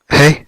Hey.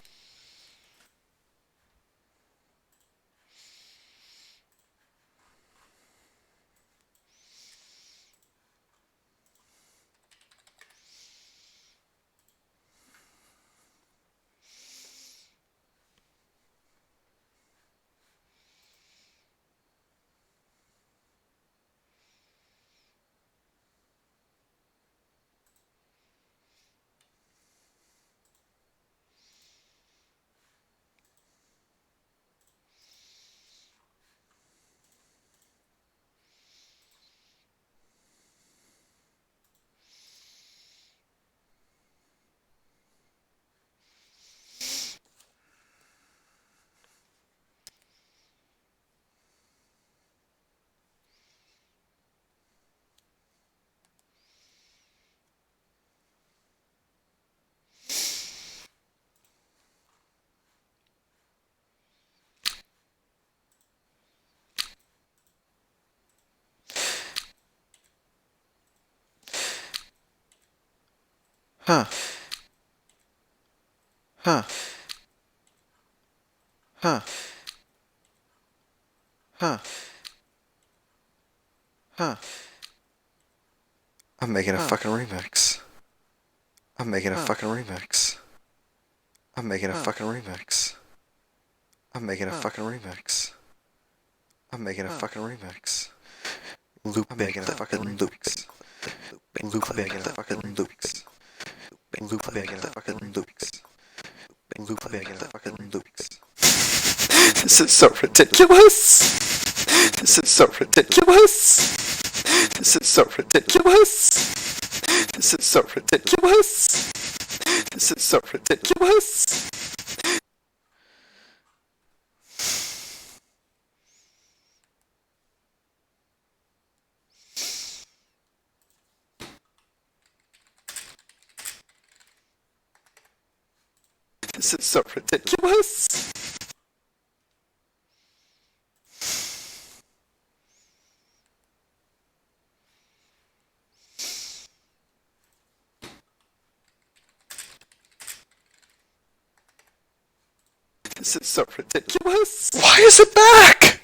Huh. Huh. Huh. Huh. Huh. I'm making a fucking remix. I'm making a fucking remix. I'm making a fucking remix. I'm making a fucking remix. I'm making a fucking remix. Looping the fucking loops. Looping the fucking loops. Looping the fucking loops. Looping the fucking loops. This is so ridiculous. This is so ridiculous. This is so ridiculous. This is so ridiculous. This is so ridiculous. This is so ridiculous. This is so ridiculous. Why is it back?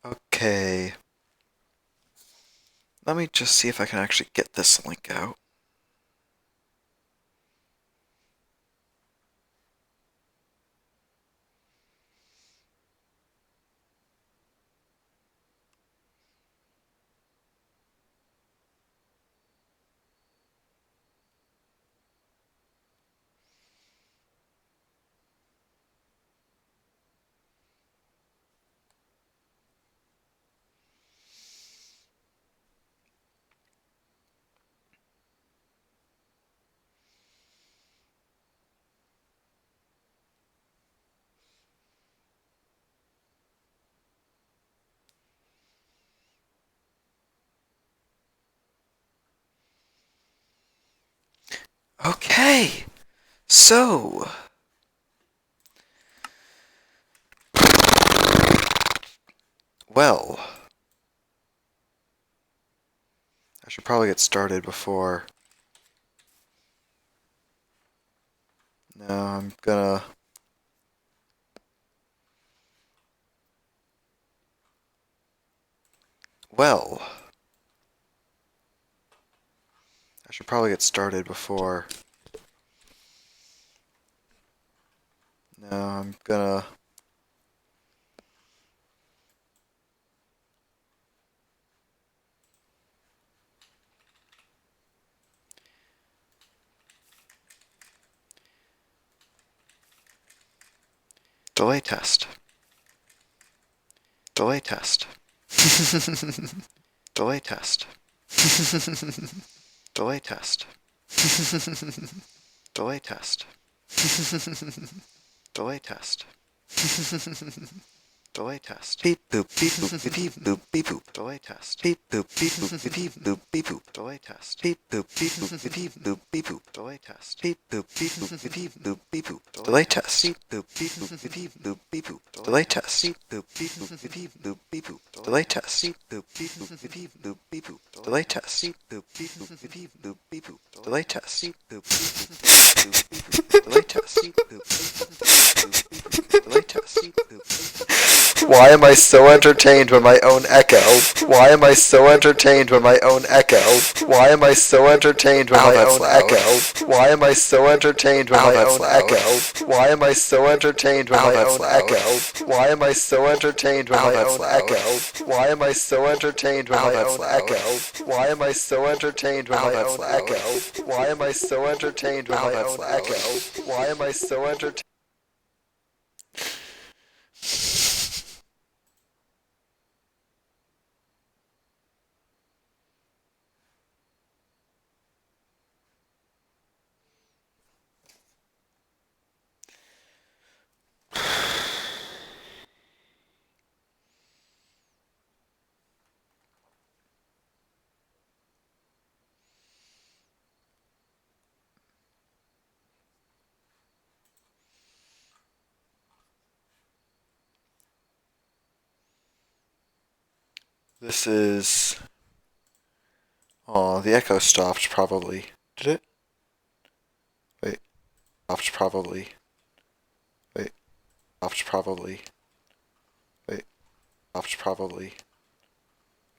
Okay. Let me just see if I can actually get this link out. Okay. So, well, I should probably get started before. No, I'm gonna. Well, I should probably get started before. No, I'm gonna. Delay test. Delay test. Delay test. Delay test. Delay test. Delay test. Delay test. Beep boop beep boop beep beep boop beep boop. Delay test. Beep boop beep boop beep beep boop beep boop. Delay test. Beep boop beep boop beep beep boop beep boop. Delay test. Beep boop beep boop beep beep boop beep boop. Delay test. Beep boop beep boop beep beep boop beep boop. Delay test. Beep boop beep boop beep beep boop beep boop. Delay test. Beep boop beep boop beep beep boop beep boop. Delay test. Beep boop beep boop beep beep boop beep boop. Delay test. Beep boop beep boop beep boop beep boop. Delay test. Beep boop beep boop beep boop. Delay test. Why am I so entertained by my own echo? Why am I so entertained by my own echo? Why am I so entertained by my own echo? Why am I so entertained by my own echo? Why am I so entertained by my own echo? Why am I so entertained by my own echo? Why am I so entertained by my own echo? Why am I so entertained by my own echo? Why am I so entertained by my own echo? Why am I so entertained? This is... Oh, the echo stopped probably. Did it? Wait. Stopped probably. Wait. Stopped probably. Wait. Stopped probably.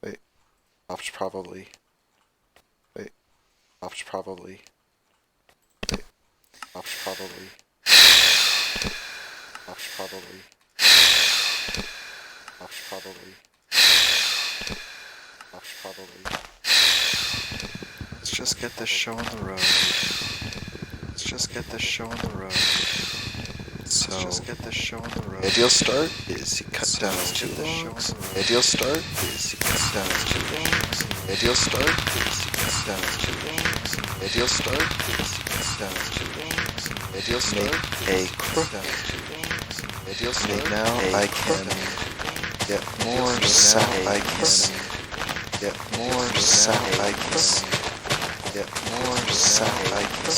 Wait. Stopped probably. Wait. Stopped probably. Wait. Stopped probably. Stopped probably. Stopped probably. Stopped probably. Let's just get this show on the road. Let's just get this show on the road. So, let's just get this show on the road. Ideal start is you cut down two logs. Ideal start is you cut down two logs. Ideal start is you cut down two logs. Ideal start is you cut down two logs. Ideal start make a crook. Ideal start now I can get more sap. I can get more sap. I can get more sap. I can.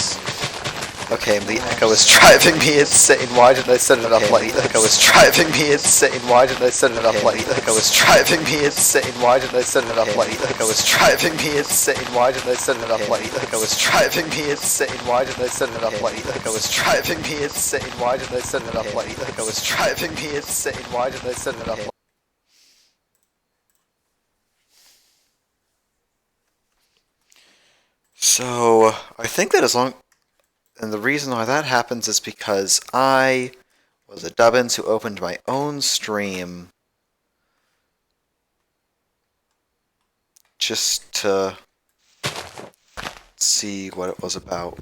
Okay, the echo is driving me insane. Why did I set it up like this? The echo is driving me insane. Why did I set it up like this? The echo is driving me insane. Why did I set it up like this? The echo is driving me insane. Why did I set it up like this? The echo is driving me insane. Why did I set it up like this? The echo is driving me insane. Why did I set it up like this? The echo is driving me insane. Why did I set it up like this? So, I think that as long... And the reason why that happens is because I was a Dubbins who opened my own stream just to see what it was about.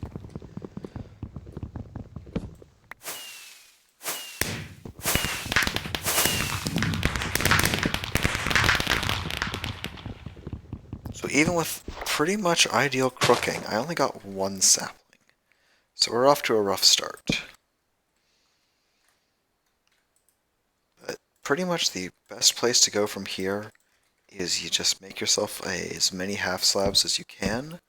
So even with pretty much ideal crooking, I only got one sapling. So we're off to a rough start. But pretty much the best place to go from here is you just make yourself as many half slabs as you can,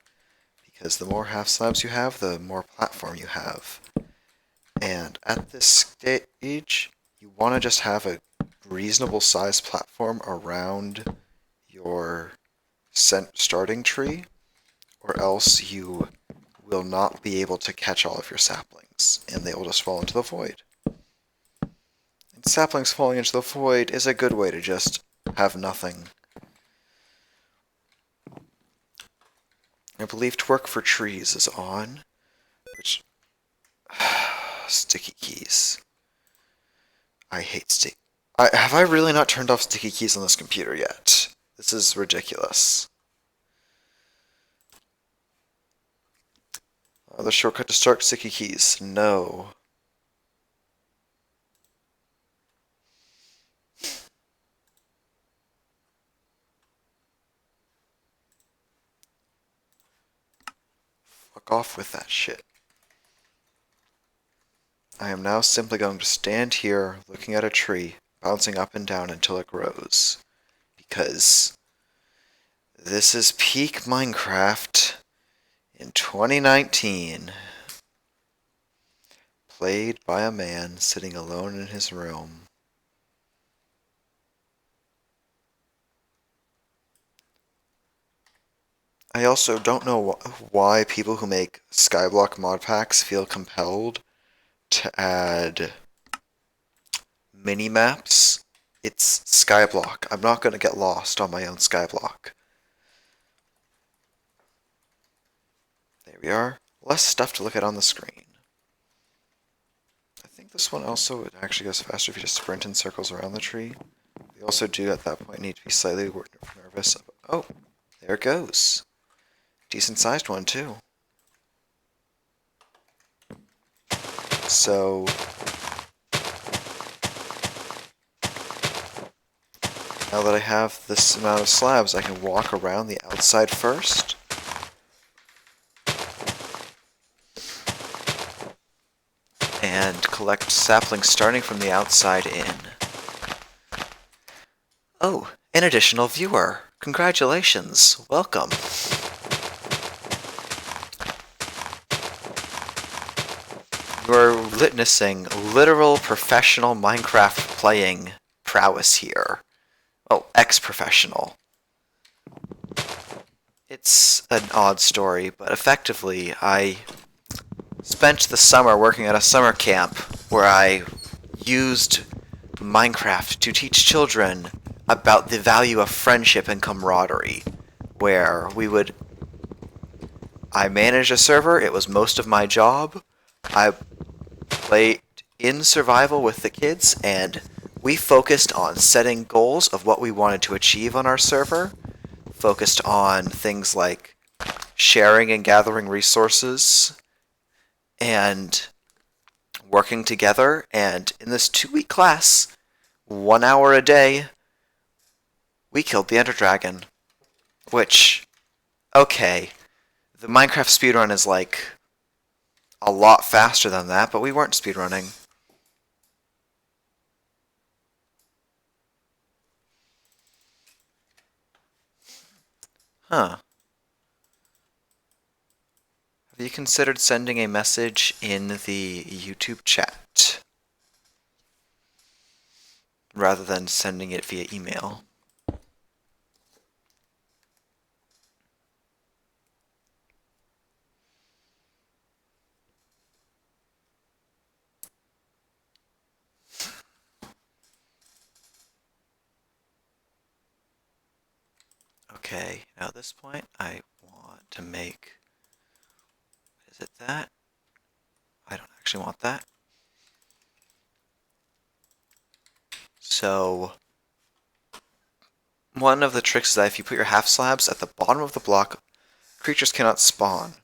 because the more half slabs you have, the more platform you have. And at this stage, you want to just have a reasonable sized platform around your starting tree, or else you will not be able to catch all of your saplings, and they will just fall into the void. And saplings falling into the void is a good way to just have nothing. I believe Twerk for Trees is on, which... sticky keys. I hate sticky... Have I really not turned off sticky keys on this computer yet? This is ridiculous. The shortcut to start sticky keys. No. Fuck off with that shit. I am now simply going to stand here looking at a tree bouncing up and down until it grows. Because this is peak Minecraft in 2019. Played by a man sitting alone in his room. I also don't know why people who make Skyblock mod packs feel compelled to add mini-maps. It's Skyblock. I'm not going to get lost on my own Skyblock. There we are. Less stuff to look at on the screen. I think this one also it actually goes faster if you just sprint in circles around the tree. You also do at that point need to be slightly nervous. Oh, there it goes. Decent sized one too. So now that I have this amount of slabs, I can walk around the outside first. And collect saplings starting from the outside in. Oh, an additional viewer. Congratulations. Welcome. You're witnessing literal professional Minecraft playing prowess here. Well, ex-professional. It's an odd story, but effectively, I spent the summer working at a summer camp where I used Minecraft to teach children about the value of friendship and camaraderie, where I managed a server, it was most of my job, I played in survival with the kids, and we focused on setting goals of what we wanted to achieve on our server, focused on things like sharing and gathering resources, and working together, and in this 2-week class, 1 hour a day, we killed the Ender Dragon. Which, okay, the Minecraft speedrun is like a lot faster than that, but we weren't speedrunning. Huh. Have you considered sending a message in the YouTube chat rather than sending it via email? Okay, now at this point I want to make, is it that? I don't actually want that. So, one of the tricks is that if you put your half slabs at the bottom of the block, creatures cannot spawn.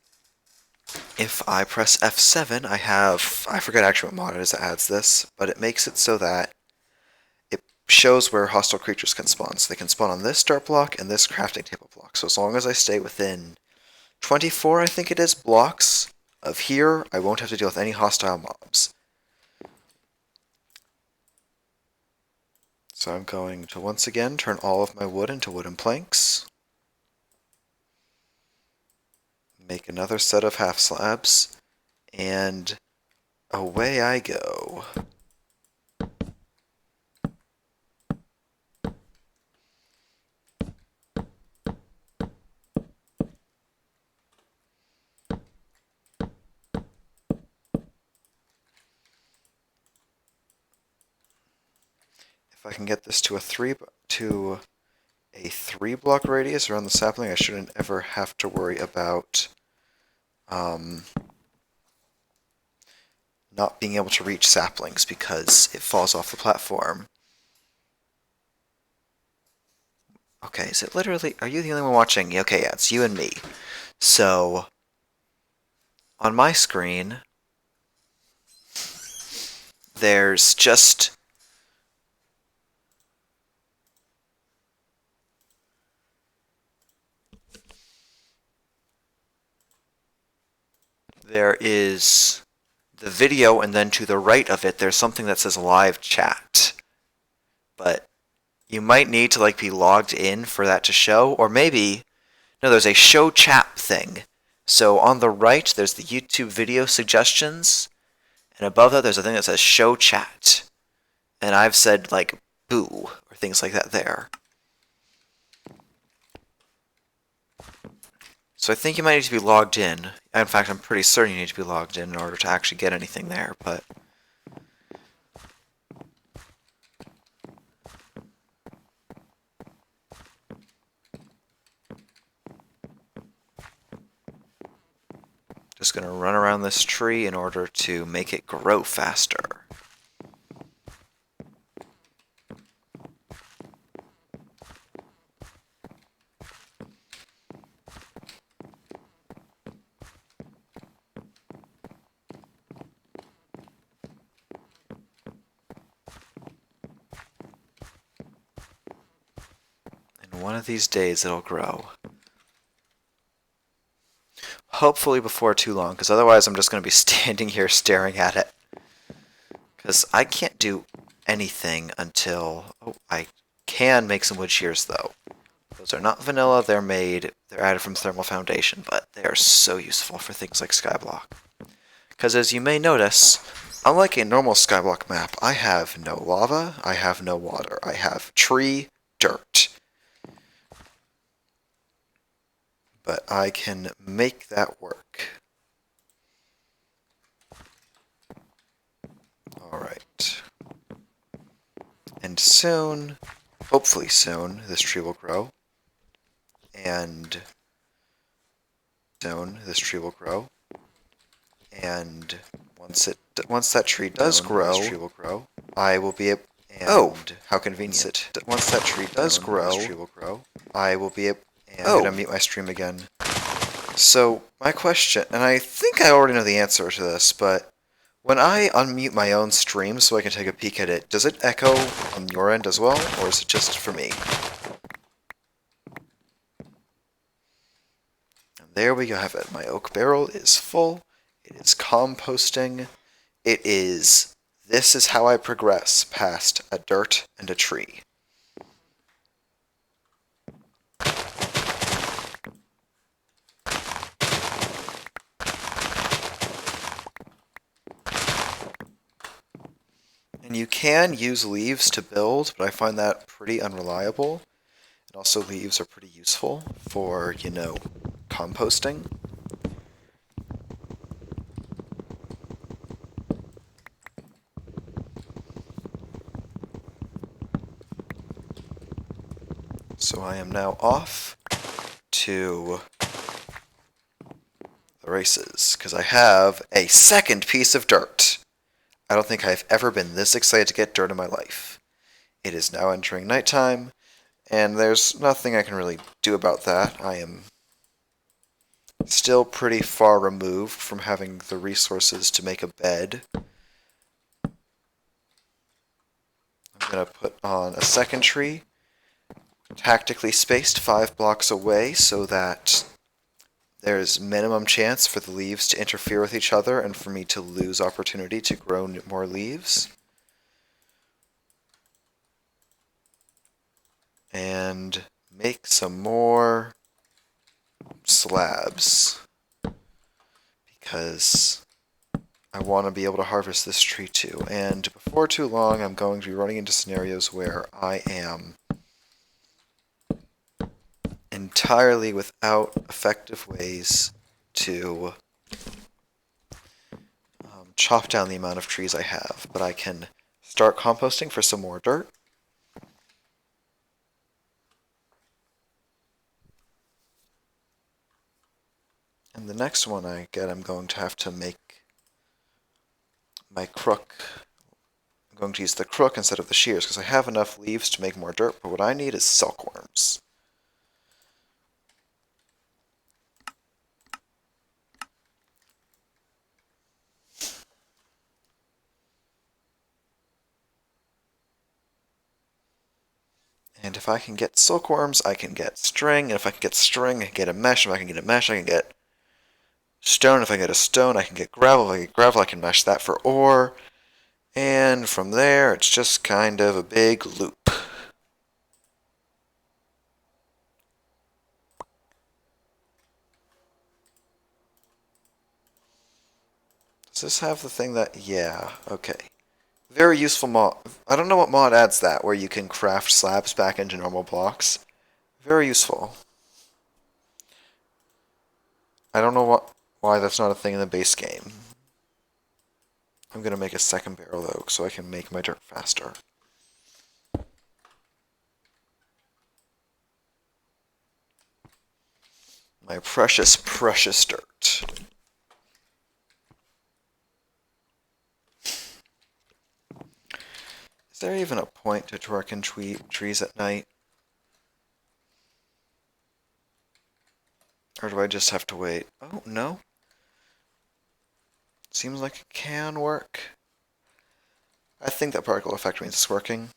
If I press F7, I forget actually what mod it is that adds this, but it makes it so that it shows where hostile creatures can spawn. So they can spawn on this dirt block and this crafting table block. So as long as I stay within 24, I think it is, blocks of here, I won't have to deal with any hostile mobs. So I'm going to once again turn all of my wood into wooden planks. Make another set of half slabs, and away I go. If I can get this to a 3-block radius around the sapling, I shouldn't ever have to worry about not being able to reach saplings because it falls off the platform. Okay, is it literally, are you the only one watching? Okay, yeah, it's you and me. So, on my screen, there's just there is the video, and then to the right of it, there's something that says live chat. but you might need to like be logged in for that to show, or maybe no, there's a show chat thing. So on the right, there's the YouTube video suggestions, and above that, there's a thing that says show chat. And I've said like boo or things like that there. So I think you might need to be logged in. In fact, I'm pretty certain you need to be logged in order to actually get anything there, but just going to run around this tree in order to make it grow faster. And one of these days it'll grow. Hopefully before too long, because otherwise I'm just going to be standing here staring at it. Because I can't do anything until... Oh, I can make some wood shears, though. Those are not vanilla, they're added from thermal foundation, but they are so useful for things like skyblock. Because as you may notice, unlike a normal skyblock map, I have no lava, I have no water, I have tree, dirt. But I can make that work. Alright. And soon, hopefully soon, this tree will grow. And soon, this tree will grow. And once that tree does grow, I will be able... Oh, how convenient. Once that tree does grow, I will be able... And I'm going to mute my stream again. So, my question, and I think I already know the answer to this, but when I unmute my own stream so I can take a peek at it, does it echo on your end as well, or is it just for me? And there we have it. My oak barrel is full. It is composting. This is how I progress past a dirt and a tree. And you can use leaves to build, but I find that pretty unreliable. And also leaves are pretty useful for, you know, composting. So I am now off to the races, because I have a second piece of dirt. I don't think I've ever been this excited to get dirt in my life. It is now entering nighttime, and there's nothing I can really do about that. I am still pretty far removed from having the resources to make a bed. I'm going to put on a second tree, tactically spaced 5 blocks away so that there's minimum chance for the leaves to interfere with each other and for me to lose opportunity to grow more leaves. And make some more slabs, because I want to be able to harvest this tree too. And before too long, I'm going to be running into scenarios where I am entirely without effective ways to chop down the amount of trees I have. But I can start composting for some more dirt. And the next one I get, I'm going to have to make my crook. I'm going to use the crook instead of the shears, because I have enough leaves to make more dirt, but what I need is silkworms. And if I can get silkworms, I can get string, and if I can get string, I can get a mesh, if I can get a mesh, I can get stone, if I get a stone, I can get gravel, if I get gravel, I can mesh that for ore, and from there, it's just kind of a big loop. Does this have the thing that... Yeah, okay. Very useful mod. I don't know what mod adds that, where you can craft slabs back into normal blocks. Very useful. I don't know why that's not a thing in the base game. I'm gonna make a second barrel though, so I can make my dirt faster. My precious, precious dirt. Is there even a point to twerking trees at night? Or do I just have to wait? Oh, no. Seems like it can work. I think that particle effect means it's working.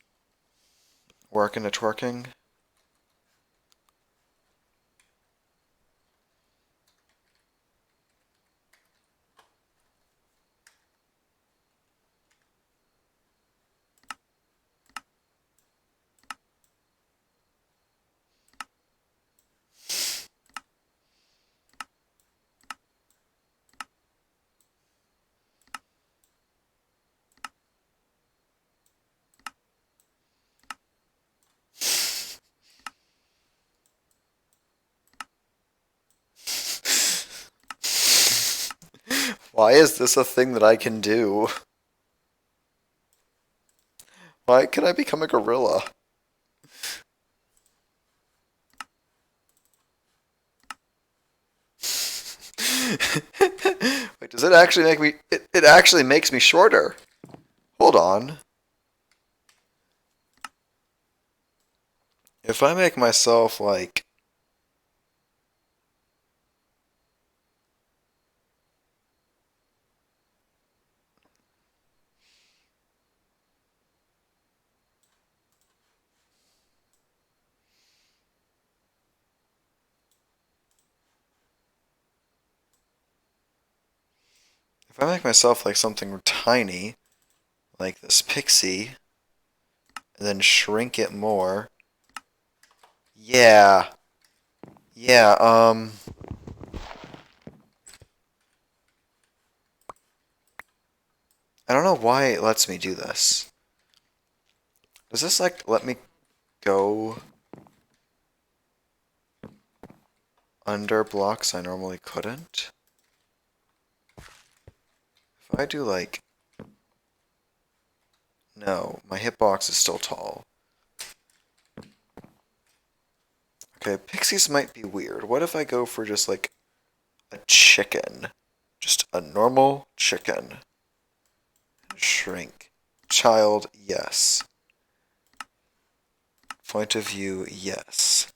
Working to twerking. Why is this a thing that I can do? Why can I become a gorilla? Wait, does it actually make me... It actually makes me shorter. Hold on. If I make myself, like... If I make myself like something tiny, like this pixie, and then shrink it more... Yeah. Yeah, I don't know why it lets me do this. Does this, like, let me go under blocks I normally couldn't? If I do, like... No, my hitbox is still tall. Okay, pixies might be weird. What if I go for just, like, a chicken? Just a normal chicken. Shrink. Child, yes. Point of view, yes.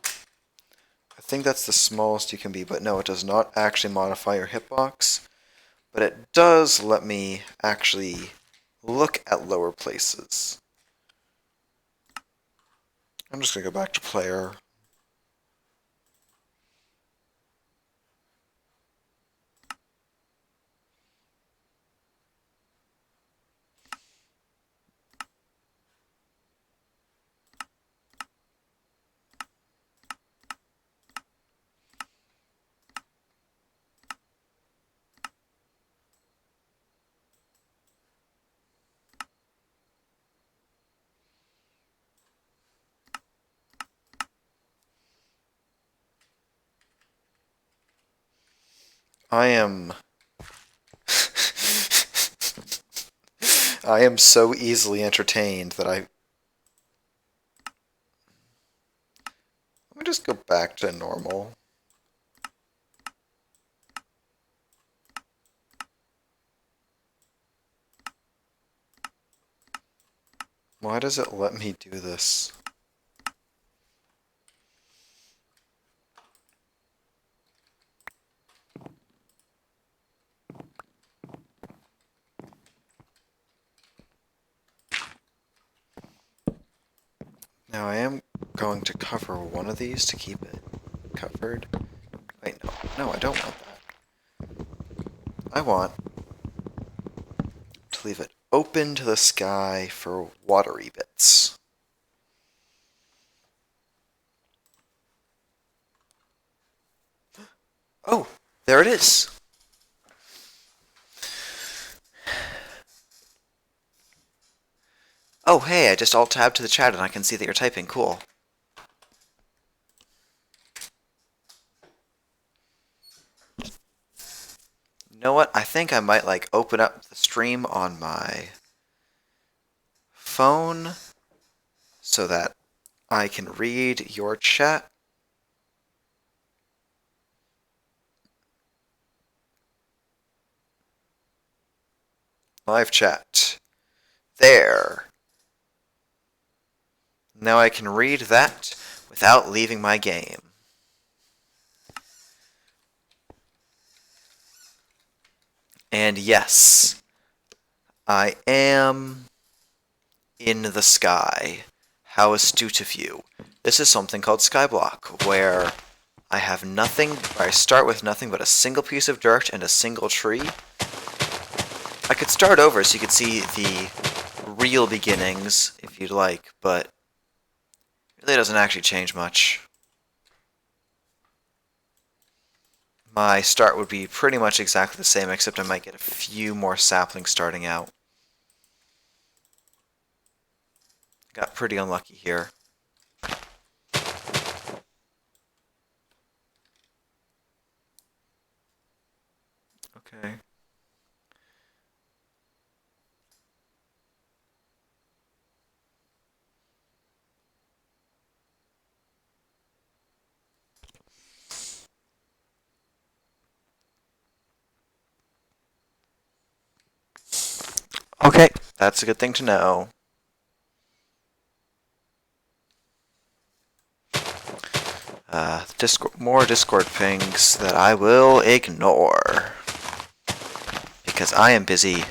I think that's the smallest you can be, but no, it does not actually modify your hitbox. But it does let me actually look at lower places. I'm just going to go back to player. I am... I am so easily entertained that I... Let me just go back to normal. Why does it let me do this? Now I am going to cover one of these to keep it covered. Wait, no. No, I don't want that. I want to leave it open to the sky for watery bits. Oh, there it is. Oh, hey, I just alt-tabbed to the chat and I can see that you're typing. Cool. You know what? I think I might, like, open up the stream on my phone so that I can read your chat. Live chat. There. Now I can read that without leaving my game. And yes, I am in the sky. How astute of you. This is something called Skyblock, where I have nothing, where I start with nothing but a single piece of dirt and a single tree. I could start over so you could see the real beginnings, if you'd like, but it really doesn't actually change much. My start would be pretty much exactly the same, except I might get a few more saplings starting out. Got pretty unlucky here. Okay. Okay, that's a good thing to know. More Discord pings that I will ignore. Because I am busy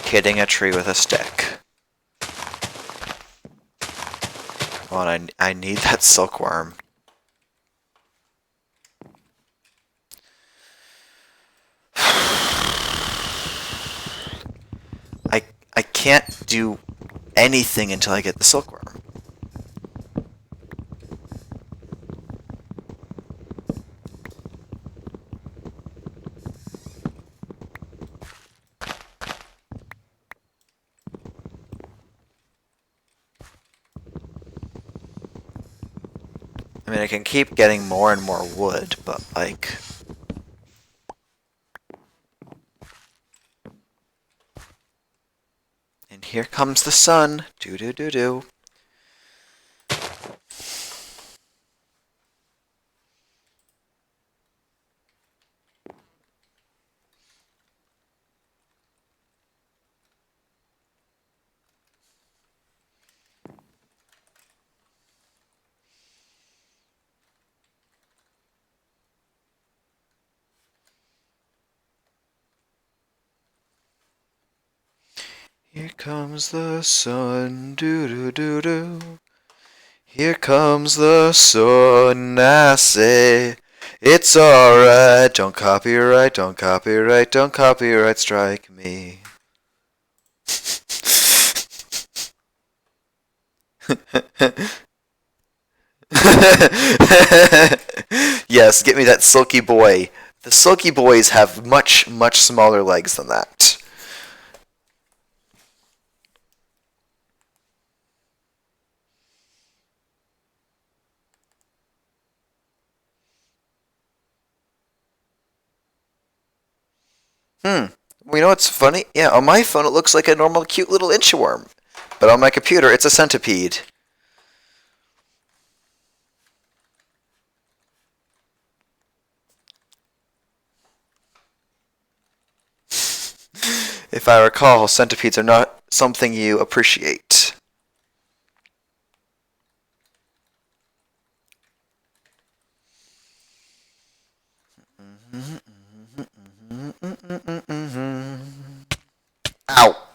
hitting a tree with a stick. Come on, I need that silkworm. I can't do anything until I get the silkworm. I mean, I can keep getting more and more wood, but like... And here comes the sun. Do-do-do-do. Here comes the sun, do-do-do-do. Here comes the sun, I say. It's alright, don't copyright, don't copyright, don't copyright strike me. Yes, get me that silky boy. The silky boys have much, much smaller legs than that. Well, you know what's funny? Yeah, on my phone it looks like a normal cute little inchworm. But on my computer it's a centipede. If I recall, centipedes are not something you appreciate. Ow!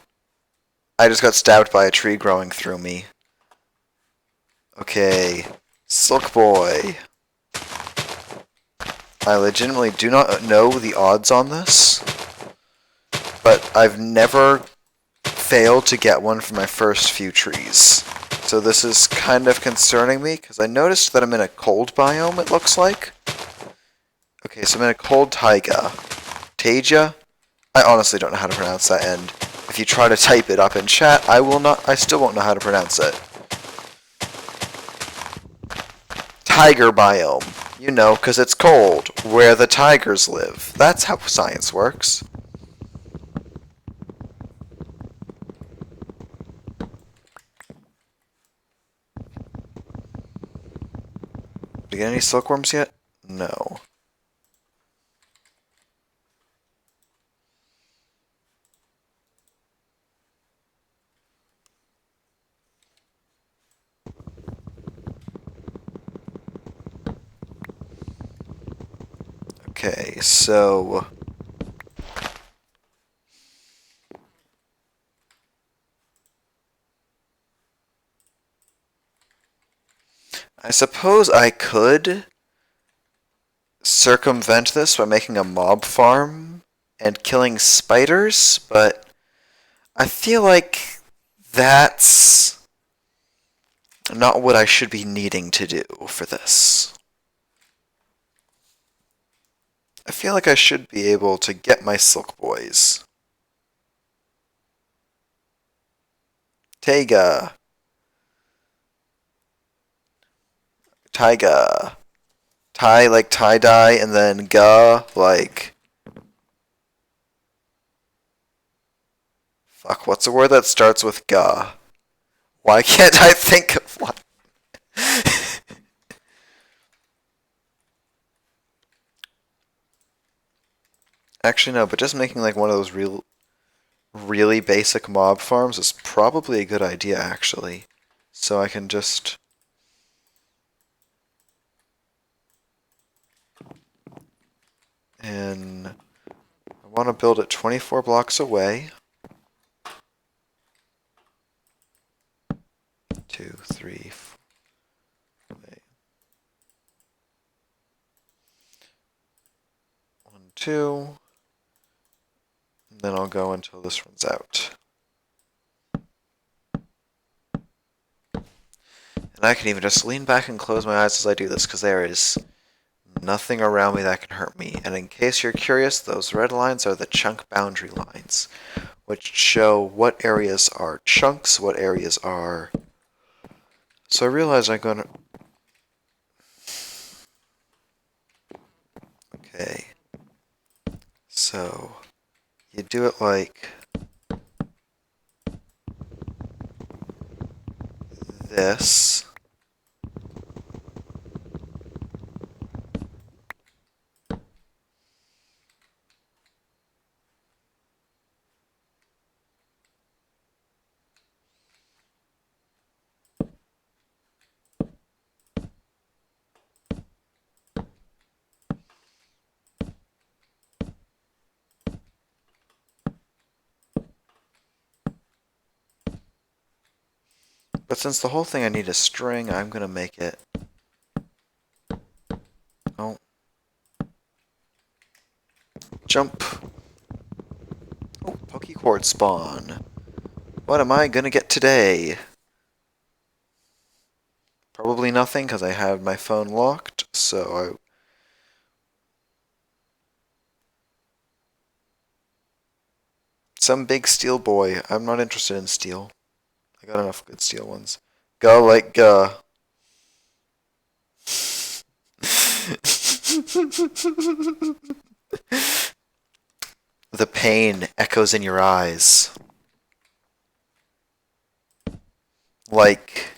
I just got stabbed by a tree growing through me. Okay. Silk Boy. I legitimately do not know the odds on this, but I've never failed to get one for my first few trees. So this is kind of concerning me, because I noticed that I'm in a cold biome, it looks like. Okay, so I'm in a cold taiga. Taiga? I honestly don't know how to pronounce that, and if you try to type it up in chat, I still won't know how to pronounce it. Tiger biome. You know, because it's cold, where the tigers live. That's how science works. Did you get any silkworms yet? No. Okay, so... I suppose I could circumvent this by making a mob farm and killing spiders, but I feel like that's not what I should be needing to do for this. I feel like I should be able to get my silk boys. Taiga. Taiga. Tie like tie-dye, and then ga like... Fuck, what's a word that starts with ga? Why can't I think of one? Actually, no, but just making like one of those really basic mob farms is probably a good idea, actually. So I can just... And I want to build it 24 blocks away. 2, 3, 4, 8. 1, 2. And then I'll go until this runs out. And I can even just lean back and close my eyes as I do this, because there is nothing around me that can hurt me. And in case you're curious, those red lines are the chunk boundary lines, which show what areas are chunks, what areas are... So I realize I'm gonna... Okay. So, you do it like this. But since the whole thing I need a string, I'm gonna make it... Oh. Jump. Oh, Pokecord spawn. What am I gonna get today? Probably nothing, because I have my phone locked, so Some big steel boy. I'm not interested in steel. I got enough good steel ones. Go like go. The pain echoes in your eyes. Like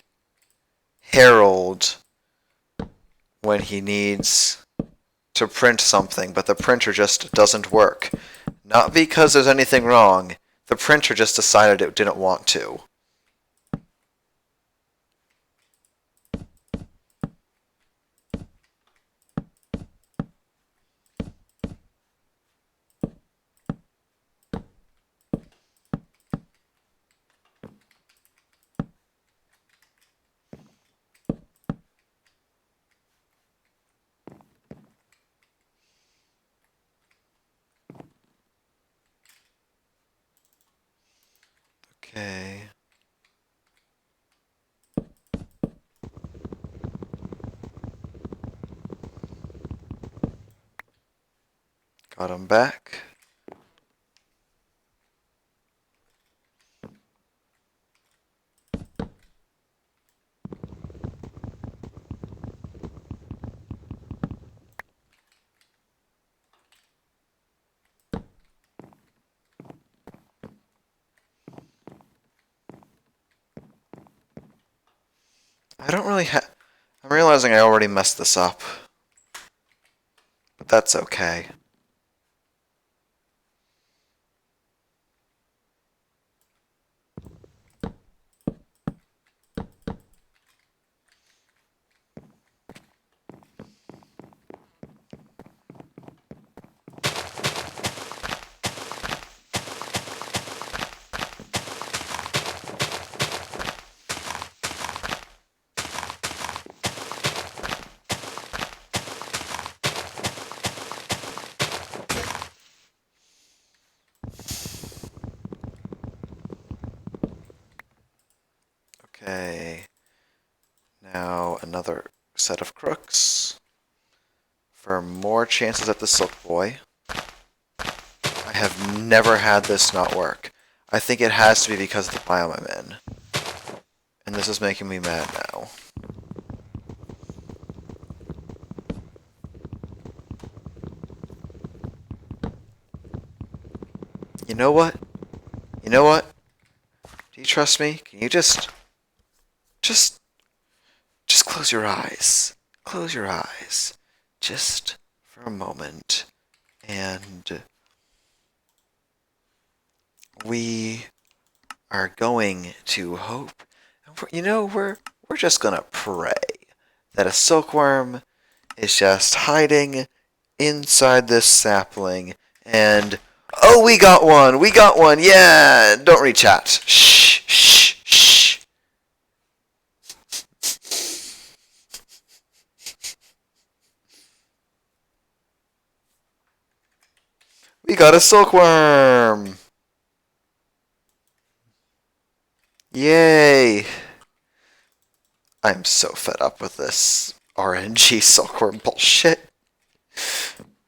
Harold when he needs to print something, but the printer just doesn't work. Not because there's anything wrong. The printer just decided it didn't want to. Okay. bottom back. I don't really have... I'm realizing I already messed this up. But that's okay. Okay. Now another set of crooks. For more chances at the Silk Boy. I have never had this not work. I think it has to be because of the biome I'm in. And this is making me mad now. You know what? You know what? Do you trust me? Can you just close your eyes. Close your eyes. Just for a moment. And we are going to hope. You know, we're just gonna pray that a silkworm is just hiding inside this sapling. And oh, we got one! We got one! Yeah! Don't read chat. Shh! Shh! Shh! We got a silkworm! Yay! I'm so fed up with this RNG silkworm bullshit.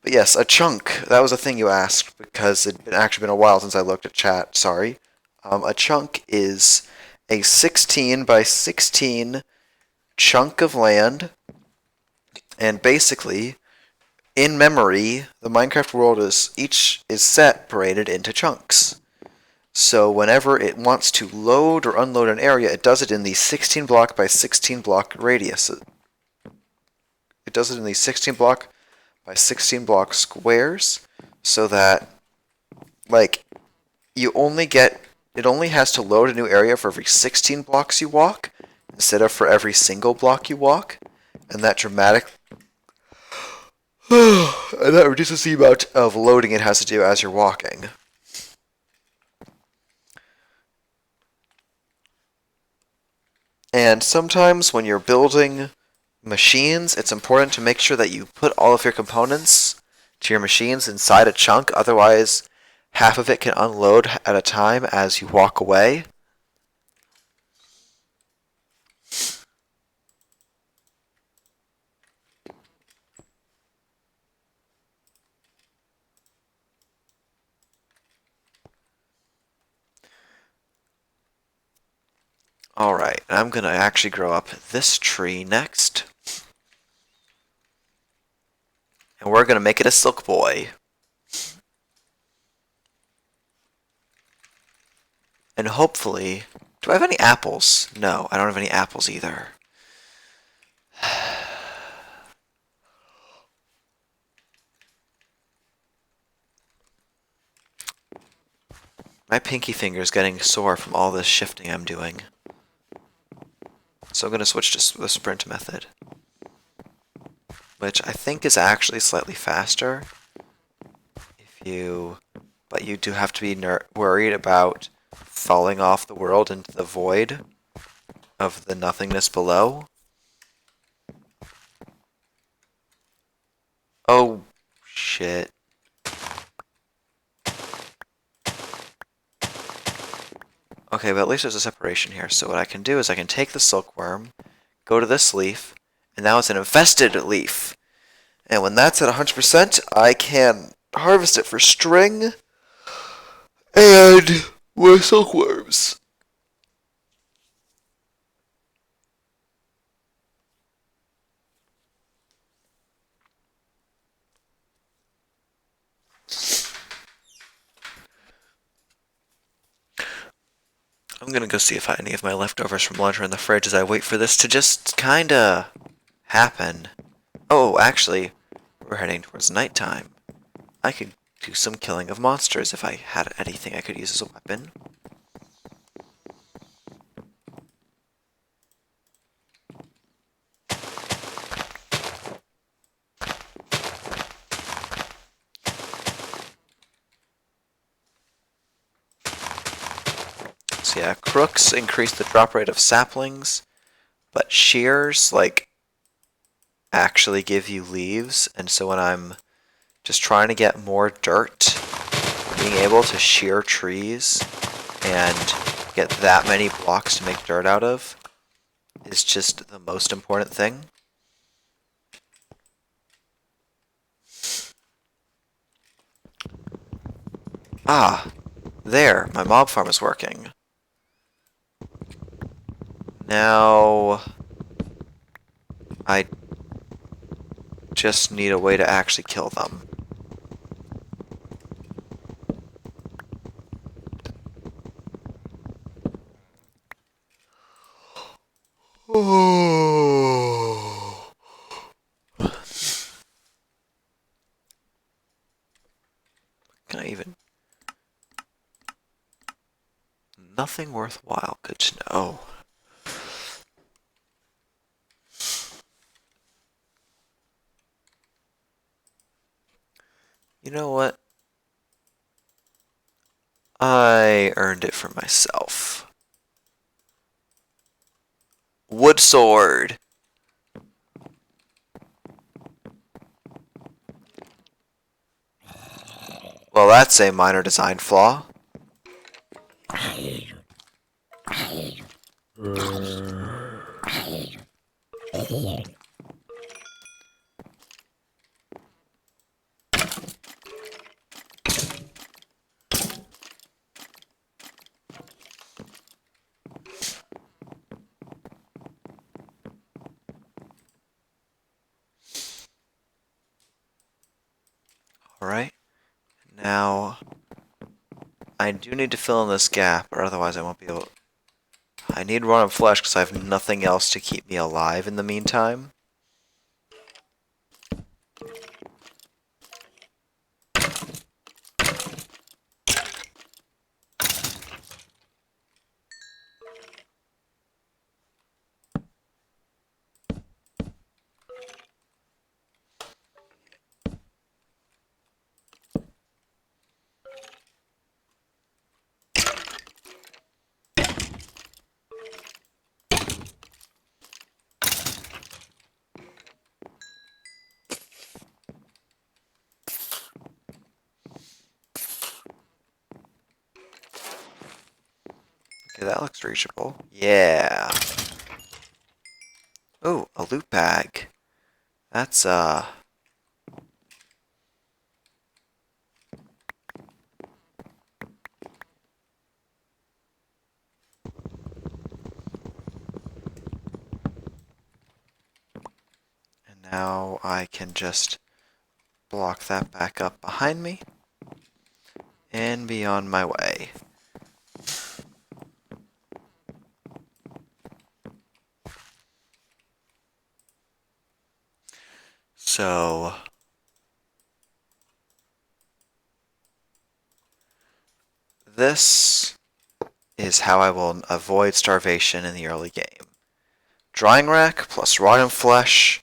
But yes, a chunk. That was a thing you asked because it'd actually been a while since I looked at chat. Sorry. A chunk is a 16 by 16 chunk of land. And basically, in memory, the Minecraft world is separated into chunks. So whenever it wants to load or unload an area, it does it in the 16 block by 16 block radius. It does it in the 16 block by 16 block squares, so that, like, it only has to load a new area for every 16 blocks you walk, instead of for every single block you walk, and that reduces the amount of loading it has to do as you're walking. And sometimes when you're building machines, it's important to make sure that you put all of your components to your machines inside a chunk, otherwise half of it can unload at a time as you walk away. Alright, I'm gonna actually grow up this tree next. And we're gonna make it a silk boy. And hopefully... Do I have any apples? No, I don't have any apples either. My pinky finger is getting sore from all this shifting I'm doing. So I'm going to switch to the sprint method, which I think is actually slightly faster. But you do have to be worried about falling off the world into the void of the nothingness below. Oh, shit. Okay, but at least there's a separation here. So what I can do is I can take the silkworm, go to this leaf, and now it's an infested leaf. And when that's at 100%, I can harvest it for string and more silkworms. I'm gonna go see if any of my leftovers from lunch are in the fridge as I wait for this to just kinda happen. Oh, actually, we're heading towards nighttime. I could do some killing of monsters if I had anything I could use as a weapon. So yeah, crooks increase the drop rate of saplings, but shears, like, actually give you leaves, and so when I'm just trying to get more dirt, being able to shear trees and get that many blocks to make dirt out of is just the most important thing. Ah, there, my mob farm is working. Now, I just need a way to actually kill them. Oh. Can I even... Nothing worthwhile, good to know. You know what? I earned it for myself. Wood sword! Well, that's a minor design flaw. Alright. Now, I do need to fill in this gap, or otherwise I won't be able... I need run of flesh because I have nothing else to keep me alive in the meantime. Okay, that looks reachable. Yeah. Oh, a loot bag. That's, And now I can just block that back up behind me and be on my way. So, this is how I will avoid starvation in the early game. Drying rack plus rotten flesh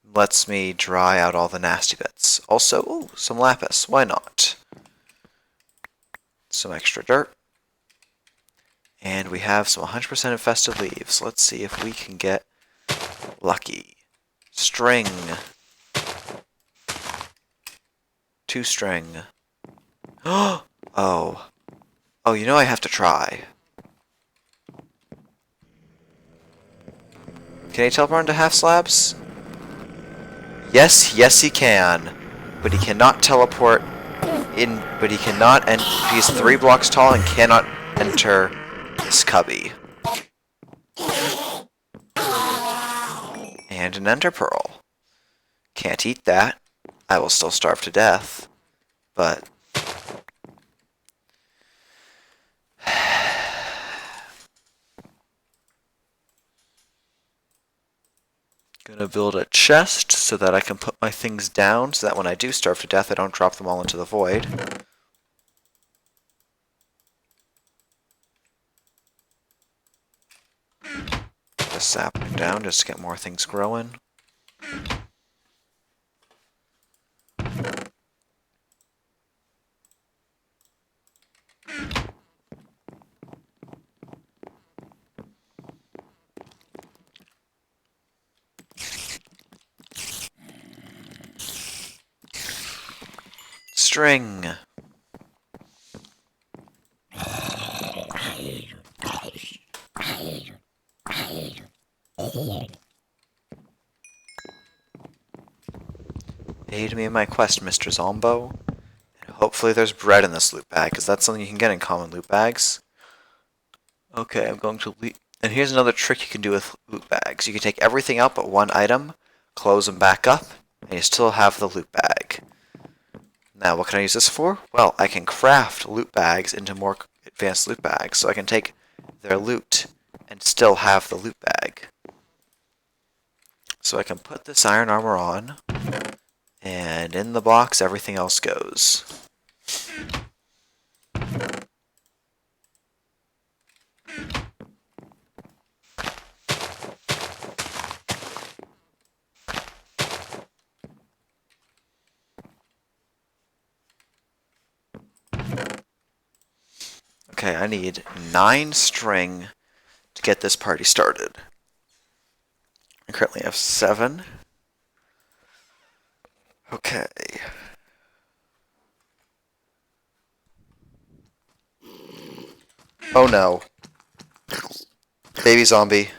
lets me dry out all the nasty bits. Also, ooh, some lapis, why not? Some extra dirt. And we have some 100% infested leaves. Let's see if we can get lucky. String. 2 string. Oh. Oh, you know I have to try. Can he teleport into half slabs? Yes, he can. But he cannot teleport but he cannot, and he's 3 blocks tall and cannot enter this cubby. And an ender pearl. Can't eat that. I will still starve to death, but gonna build a chest so that I can put my things down so that when I do starve to death I don't drop them all into the void. Put a sapling down just to get more things growing. String. Aid me in my quest, Mr. Zombo. And hopefully there's bread in this loot bag, because that's something you can get in common loot bags. Okay, I'm going to leave. And here's another trick you can do with loot bags. You can take everything out but one item, close them back up, and you still have the loot bag. Now, what can I use this for? Well, I can craft loot bags into more advanced loot bags, so I can take their loot and still have the loot bag. So I can put this iron armor on, and in the box, everything else goes. Okay, I need 9 string to get this party started. I currently have 7. Okay. Oh no. Baby zombie.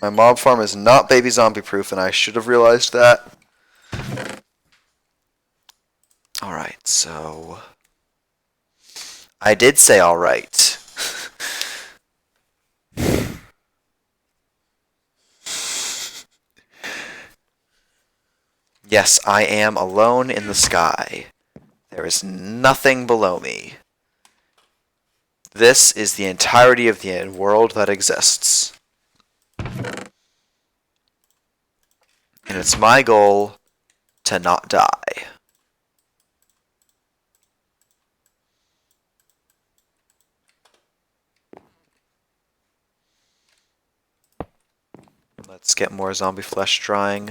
My mob farm is not baby zombie proof, and I should have realized that. Alright, so I did say alright. Yes, I am alone in the sky. There is nothing below me. This is the entirety of the world that exists. And it's my goal to not die. Let's get more zombie flesh drying,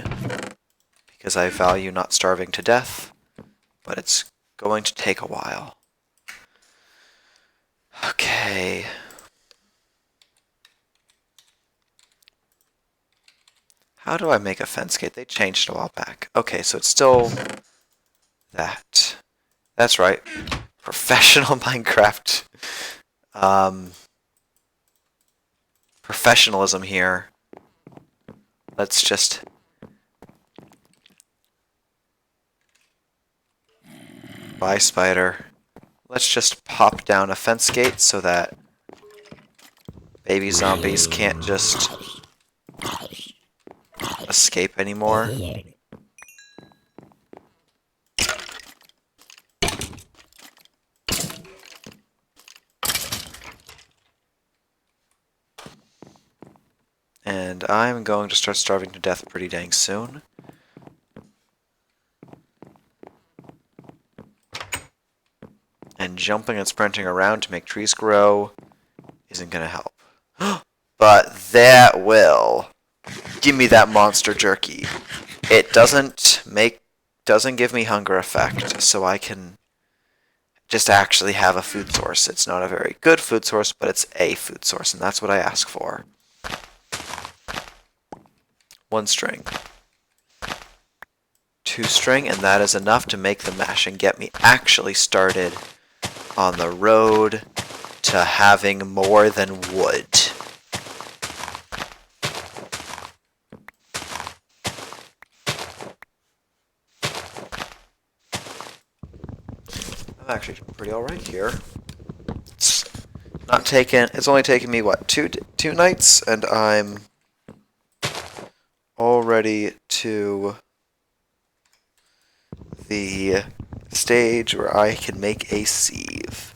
because I value not starving to death, but it's going to take a while. Okay. How do I make a fence gate? They changed it a while back. Okay, so it's still that. That's right. Professional Minecraft. Professionalism here. Let's just... Bye, spider. Let's just pop down a fence gate so that baby zombies can't just escape anymore. And I'm going to start starving to death pretty dang soon. And jumping and sprinting around to make trees grow isn't going to help. But that will. Give me that monster jerky. It doesn't give me hunger effect, so I can just actually have a food source. It's not a very good food source, but it's a food source, and that's what I ask for. 1 string. 2 string, and that is enough to make the mesh and get me actually started on the road to having more than wood. actually doing pretty alright here. It's only taken me, what, two nights? And I'm already to the stage where I can make a sieve.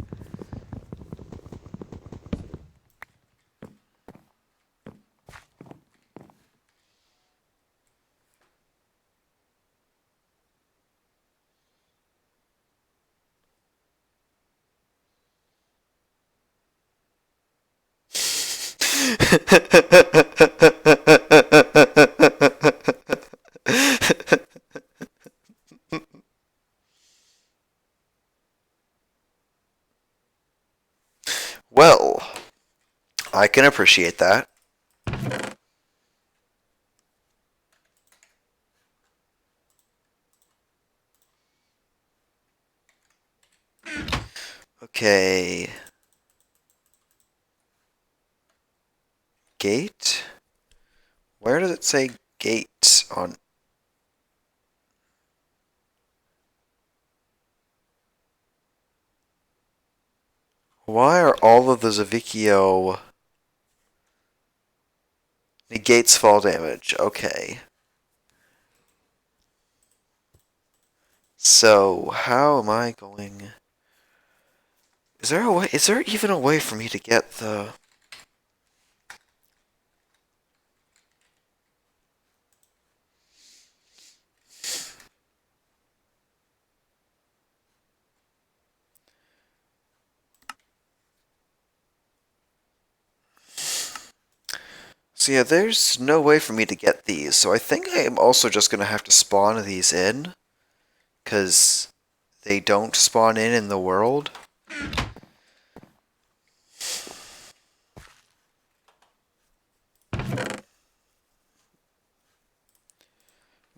Well, I can appreciate that. Okay. Gate? Where does it say gate on? Why are all of the Zavicchio negates fall damage? Okay. So, how am I going... Is there a way? Is there even a way for me to get the... So yeah, there's no way for me to get these, so I think I am also just going to have to spawn these in, because they don't spawn in the world.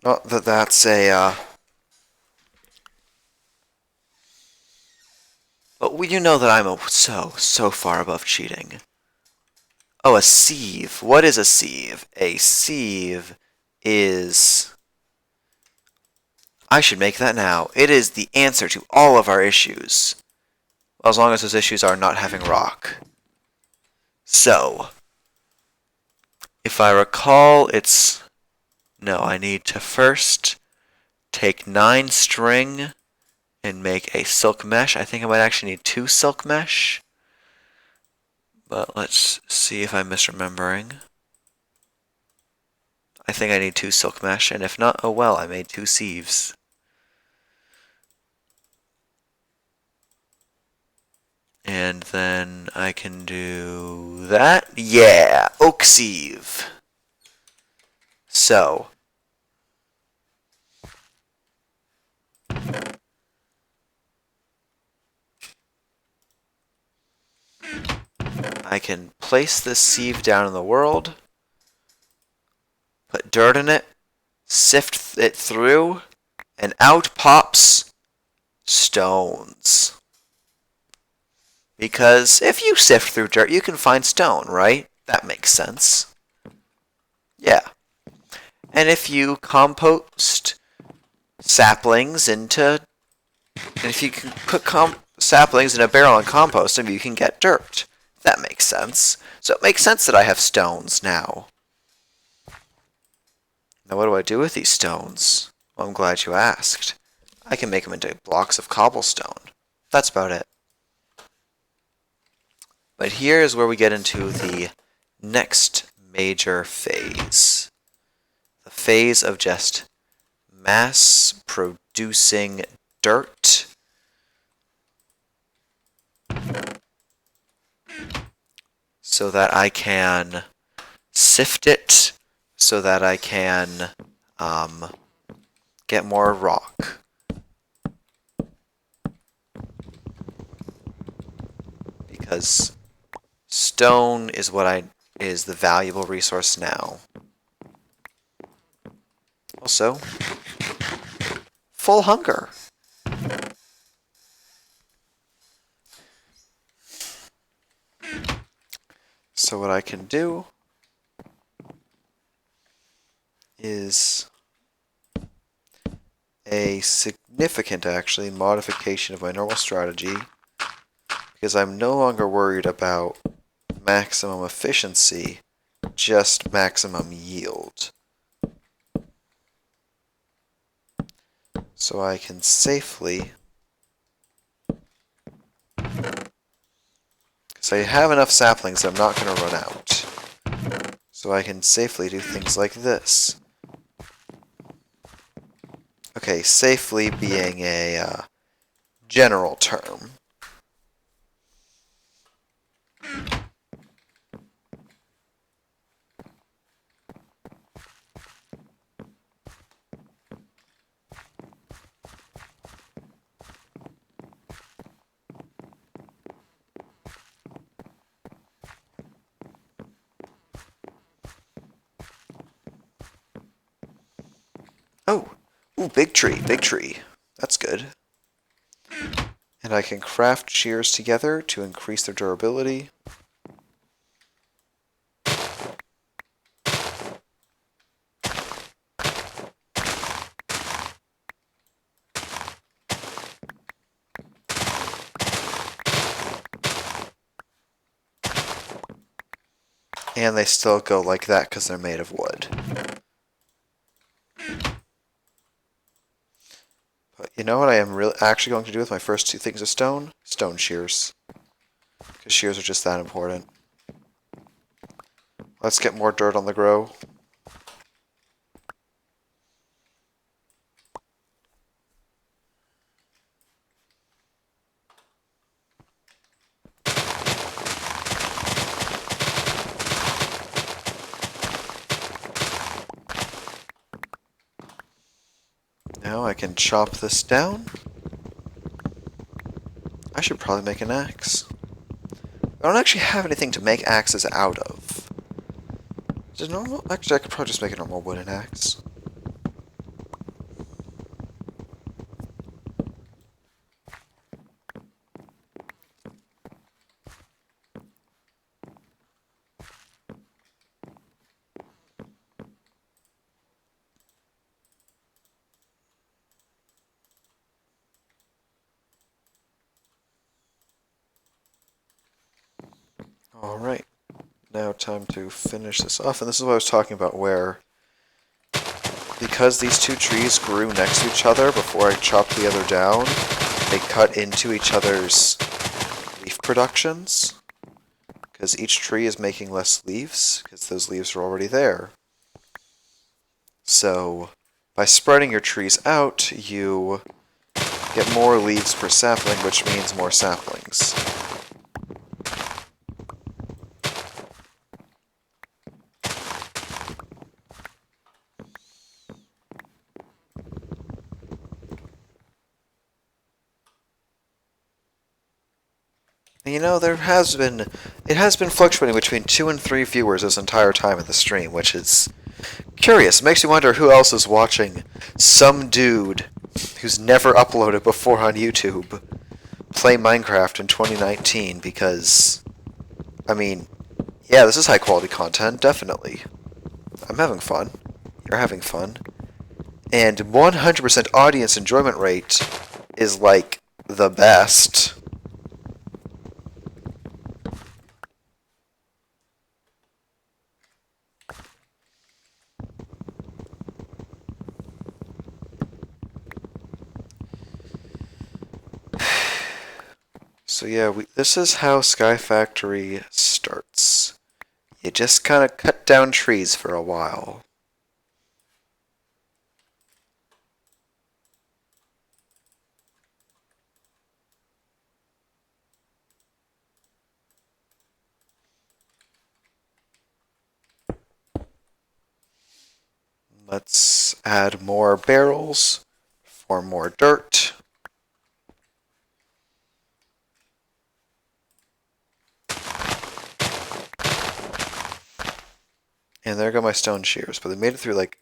Not that that's a, but you know that I'm so far above cheating. Oh, a sieve. What is a sieve? A sieve is... I should make that now. It is the answer to all of our issues. Well, as long as those issues are not having rock. So, if I recall, it's... No, I need to first take 9 string and make a silk mesh. I think I might actually need 2 silk mesh. But let's see if I'm misremembering. I think I need 2 silk mesh, and if not, oh well, I made 2 sieves. And then I can do that. Yeah, oak sieve. So, I can place this sieve down in the world, put dirt in it, sift it through, and out pops stones. Because if you sift through dirt, you can find stone, right? That makes sense. Yeah. And if you compost saplings into... And if you can put saplings in a barrel and compost them, you can get dirt. That makes sense. So it makes sense that I have stones now. Now what do I do with these stones? Well, I'm glad you asked. I can make them into blocks of cobblestone. That's about it. But here is where we get into the next major phase. The phase of just mass producing dirt. So that I can sift it, so that I can get more rock. Because stone is is the valuable resource now. Also, full hunger. So what I can do is a significant significant, actually, modification of my normal strategy, because I'm no longer worried about maximum efficiency, just maximum yield. So I can safely, because I have enough saplings that I'm not going to run out. So I can safely do things like this. Okay, safely being a general term. Oh, ooh, big tree, big tree. That's good. And I can craft shears together to increase their durability. And they still go like that because they're made of wood. But you know what I am actually going to do with my first two things of stone? Stone shears. Because shears are just that important. Let's get more dirt on the grow. Now I can chop this down. I should probably make an axe. I don't actually have anything to make axes out of. Is it normal? Actually, I could probably just make a normal wooden axe. Alright, now time to finish this off, and this is what I was talking about, where because these two trees grew next to each other before I chopped the other down, they cut into each other's leaf productions, because each tree is making less leaves, because those leaves are already there. So, by spreading your trees out, you get more leaves per sapling, which means more saplings. You know, it has been fluctuating between 2 and 3 viewers this entire time in the stream, which is curious. It makes me wonder who else is watching some dude who's never uploaded before on YouTube play Minecraft in 2019, because, I mean, yeah, this is high quality content, definitely. I'm having fun. You're having fun. And 100% audience enjoyment rate is, like, the best. So yeah, this is how Sky Factory starts. You just kind of cut down trees for a while. Let's add more barrels for more dirt. And there go my stone shears, but they made it through like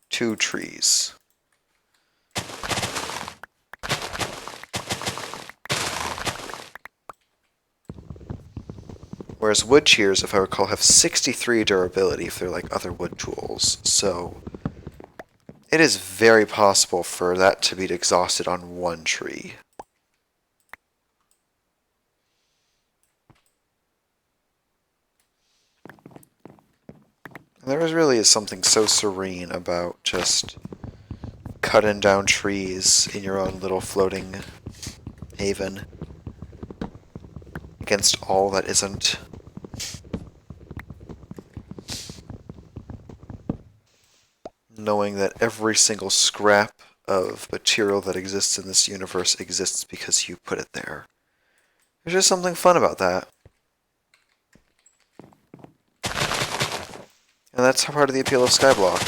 2 trees. Whereas wood shears, if I recall, have 63 durability if they're like other wood tools. So it is very possible for that to be exhausted on one tree. There really is something so serene about just cutting down trees in your own little floating haven against all that isn't. Knowing that every single scrap of material that exists in this universe exists because you put it there. There's just something fun about that. And that's part of the appeal of Skyblock.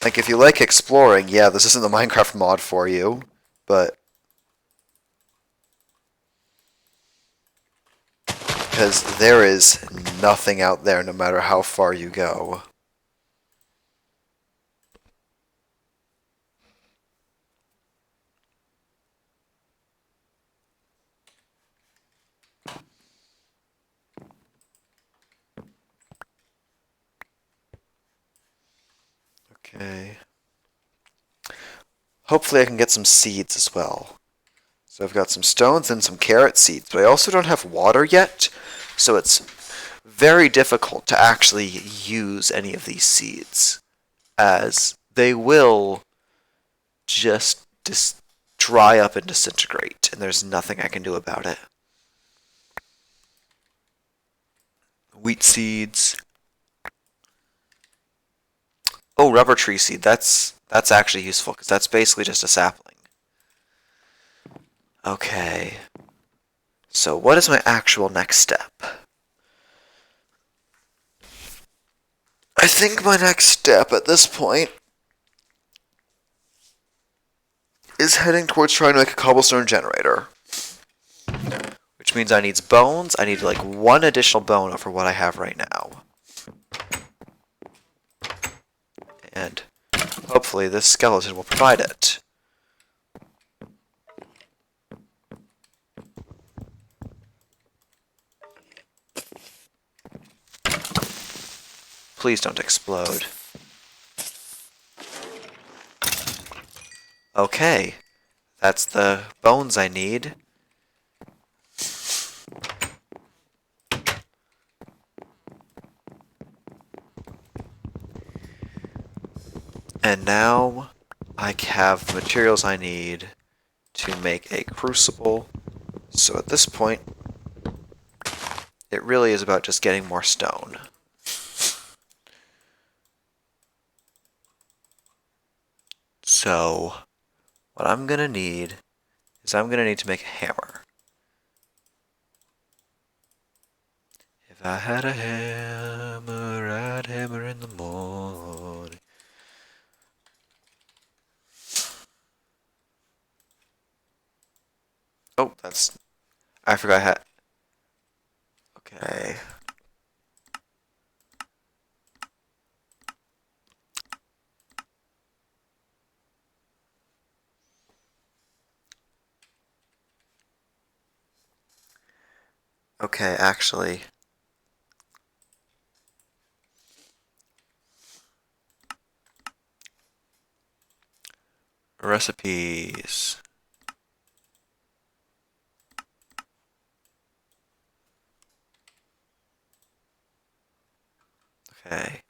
Like, if you like exploring, yeah, this isn't the Minecraft mod for you, but because there is nothing out there no matter how far you go. Okay. Hopefully I can get some seeds as well. So I've got some stones and some carrot seeds, but I also don't have water yet, so it's very difficult to actually use any of these seeds, as they will just dry up and disintegrate, and there's nothing I can do about it. Wheat seeds. Oh, rubber tree seed. That's actually useful, because that's basically just a sapling. Okay. So what is my actual next step? I think my next step at this point is heading towards trying to make a cobblestone generator. Which means I need bones. I need like one additional bone over what I have right now. And hopefully this skeleton will provide it. Please don't explode. Okay, that's the bones I need. And now I have the materials I need to make a crucible. So at this point, it really is about just getting more stone. So what I'm gonna need is I'm gonna need to make a hammer. If I had a hammer, I'd hammer in the morning. Oh, I forgot I had. Okay. Okay, actually. Recipes. Okay.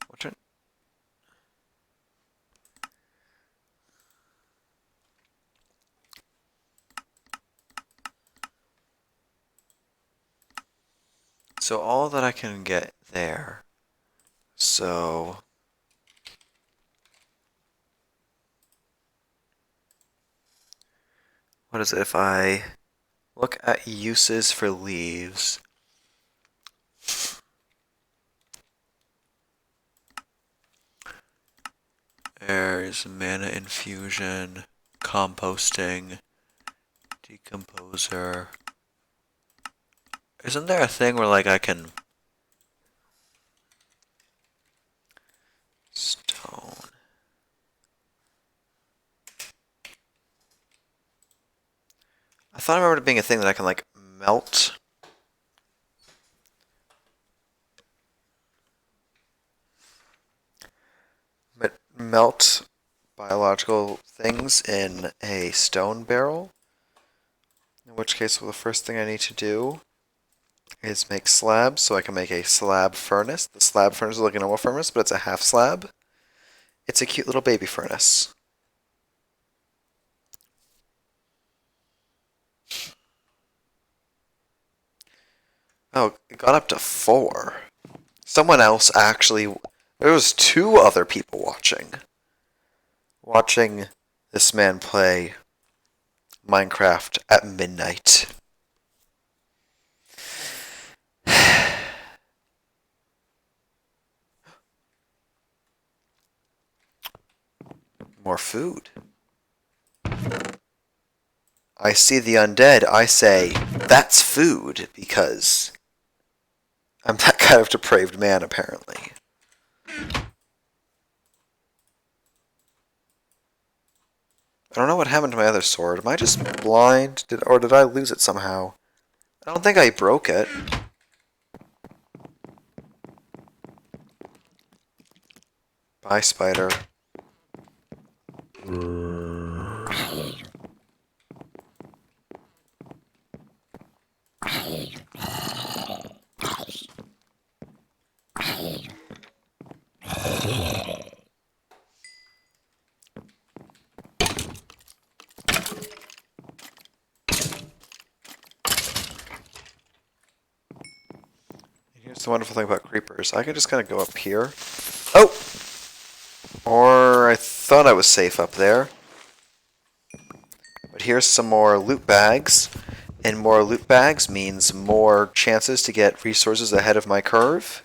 What's it? So all that I can get there. So what is it if I look at uses for leaves? There's mana infusion, composting, decomposer. Isn't there a thing where like I can stone? thought I remembered it being a thing that I can, like, melt. Melt biological things in a stone barrel. In which case, well, the first thing I need to do is make slabs so I can make a slab furnace. The slab furnace is like a normal furnace, but it's a half slab. It's a cute little baby furnace. Oh, it got up to 4. Someone else actually... There was 2 other people watching this man play Minecraft at midnight. More food. I see the undead, I say, that's food, because I'm that kind of depraved man, apparently. I don't know what happened to my other sword. Am I just blind? Or did I lose it somehow? I don't think I broke it. Bye, spider. Here's the wonderful thing about creepers. I can just kind of go up here. Oh! Or I thought I was safe up there. But here's some more loot bags. And more loot bags means more chances to get resources ahead of my curve.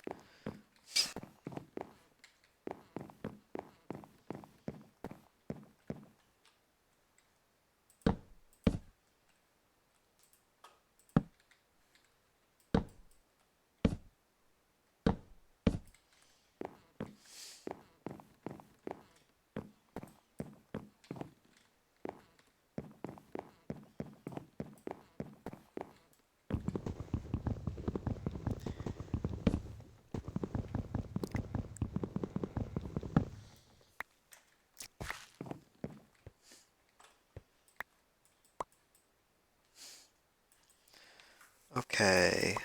Okay.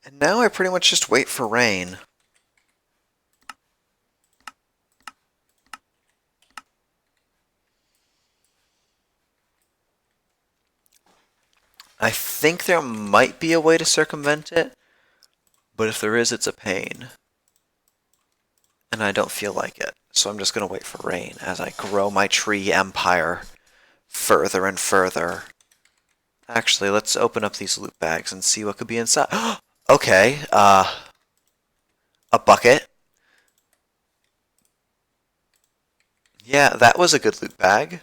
And now I pretty much just wait for rain. I think there might be a way to circumvent it, but if there is, it's a pain. And I don't feel like it, so I'm just going to wait for rain as I grow my tree empire further and further. Actually, let's open up these loot bags and see what could be inside. Okay, a bucket. Yeah, that was a good loot bag.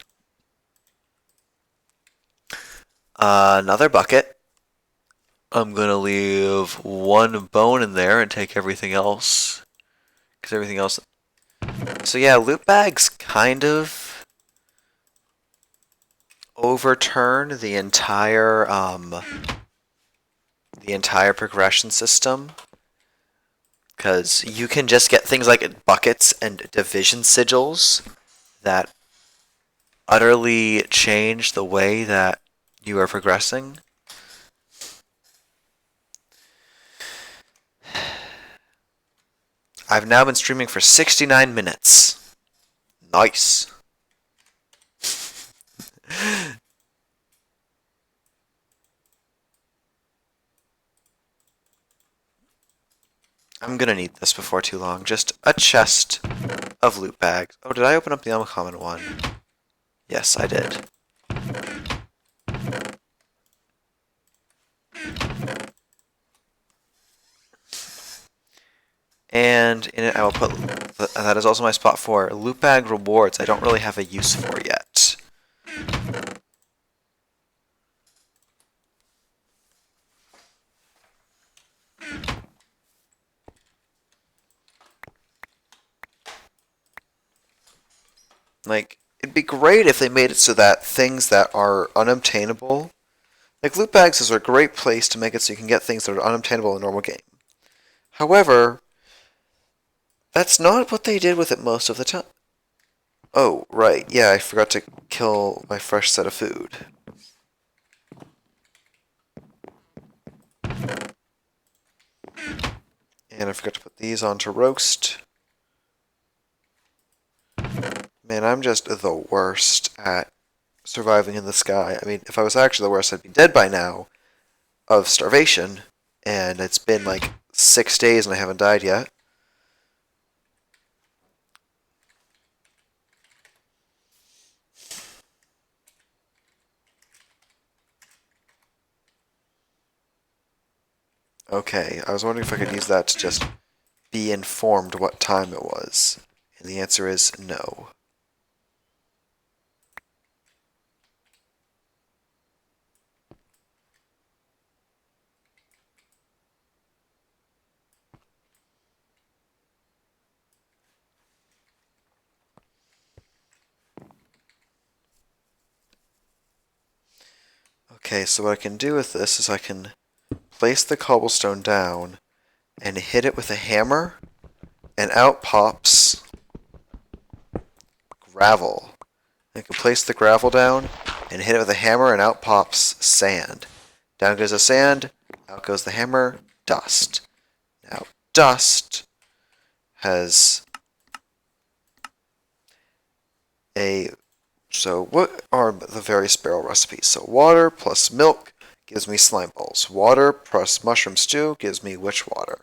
Another bucket. I'm gonna leave 1 bone in there and take everything else. Because everything else... So yeah, loot bags kind of overturn the entire progression system. Because you can just get things like buckets and division sigils that utterly change the way that you are progressing. I've now been streaming for 69 minutes. Nice. I'm gonna need this before too long. Just a chest of loot bags. Oh, did I open up the uncommon one? Yes, I did. And in it, I will put... That is also my spot for loot bag rewards I don't really have a use for yet. Like, it'd be great if they made it so that things that are unobtainable. Like loot bags is a great place to make it so you can get things that are unobtainable in a normal game. However, that's not what they did with it most of the time. Oh, right. Yeah, I forgot to kill my fresh set of food. And I forgot to put these on to roast. Man, I'm just the worst at surviving in the sky. I mean, if I was actually the worst, I'd be dead by now of starvation. And it's been like 6 days and I haven't died yet. Okay, I was wondering if I could use that to just be informed what time it was. And the answer is no. Okay, so what I can do with this is I can place the cobblestone down and hit it with a hammer, and out pops gravel. I can place the gravel down and hit it with a hammer, and out pops sand. Down goes the sand, out goes the hammer, dust. Now, dust has a... So what are the various barrel recipes? So water plus milk gives me slime balls. Water plus mushroom stew gives me witch water.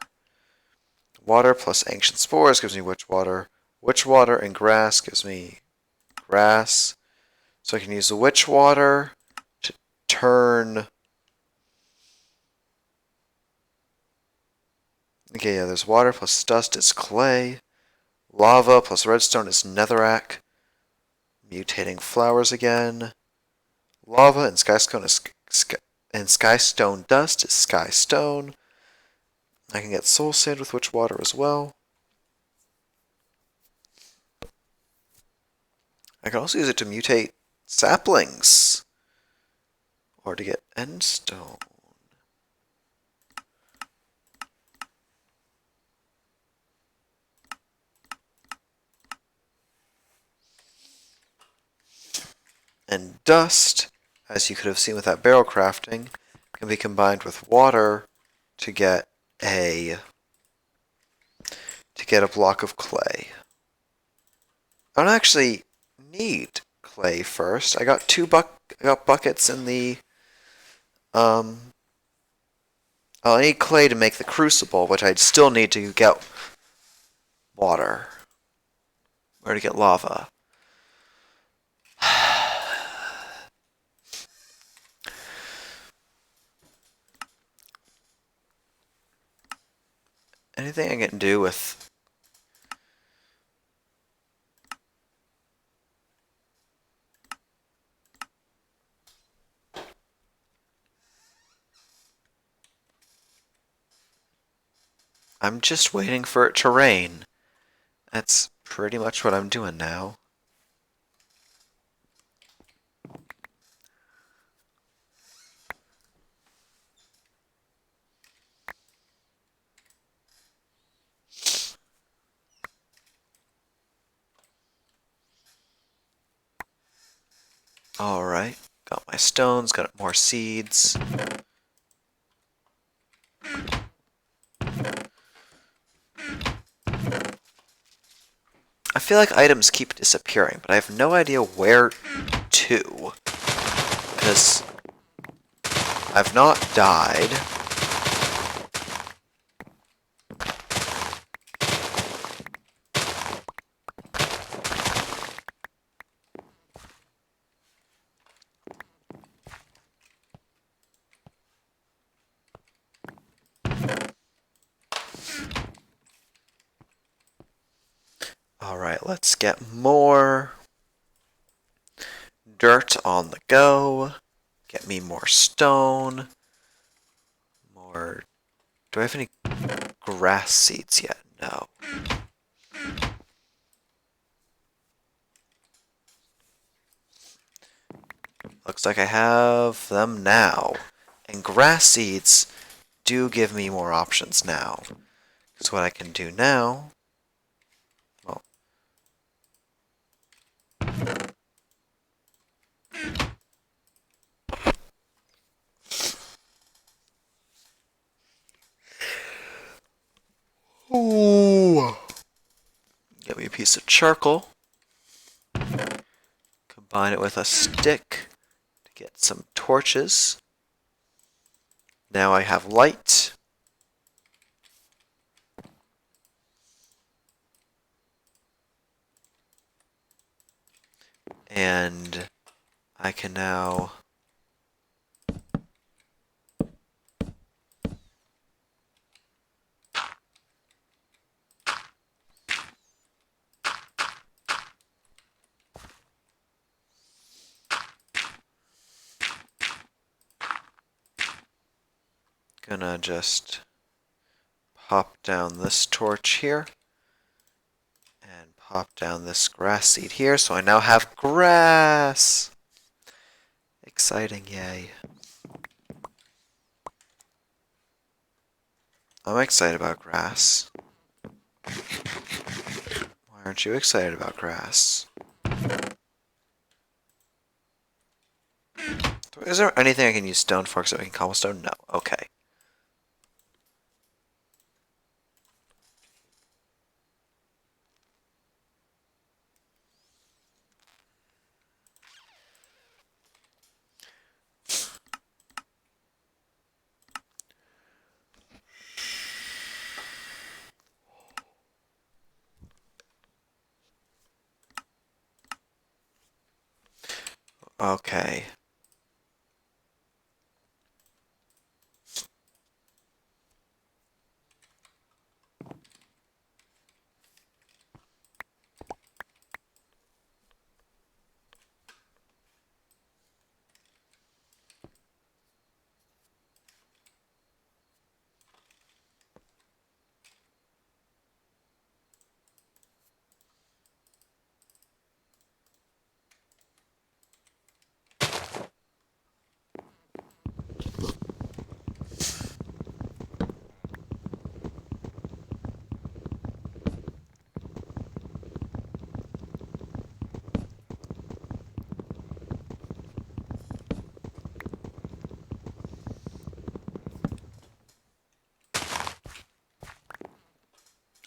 Water plus ancient spores gives me witch water. Witch water and grass gives me grass. So I can use the witch water to turn... Okay, yeah, there's water plus dust is clay. Lava plus redstone is netherrack. Mutating flowers again. Lava and skystone is skystone dust is skystone. I can get soul sand with witch water as well. I can also use it to mutate saplings. Or to get endstone. And dust, as you could have seen with that barrel crafting, can be combined with water to get a block of clay. I don't actually need clay first. I got buckets in the I need clay to make the crucible, which I'd still need to get water or to get lava. Anything I can do with... I'm just waiting for it to rain. That's pretty much what I'm doing now. Alright, got my stones, got more seeds. I feel like items keep disappearing, but I have no idea where to. Because I've not died. Alright, let's get more dirt on the go. Get me more stone. More... Do I have any grass seeds yet? No. Looks like I have them now. And grass seeds do give me more options now. Because what I can do now... Well... Ooh. Get me a piece of charcoal. Combine it with a stick to get some torches. Now I have light. And I can now gonna just pop down this torch here and pop down this grass seed here, so I now have grass. Exciting, yay. I'm excited about grass. Why aren't you excited about grass? Is there anything I can use stone for so I can cobblestone? No. Okay. Okay.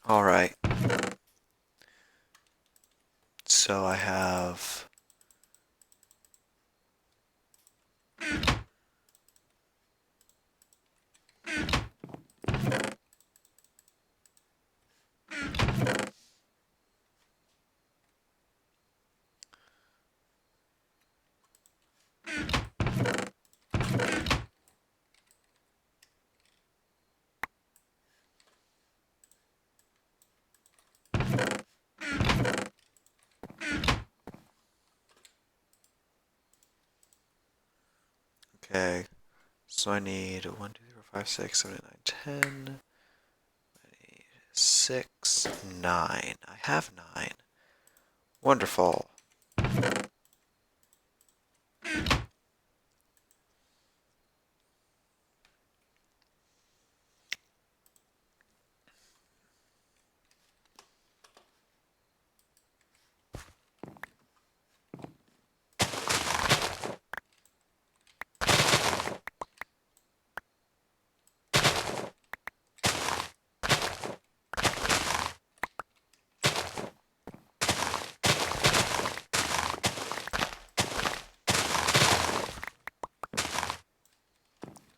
Alright. So I have... Okay. So I need 1, 2, 3, 4, 5, 6, 7, 8, 9, 10. I need 6, 9. I have 9. Wonderful.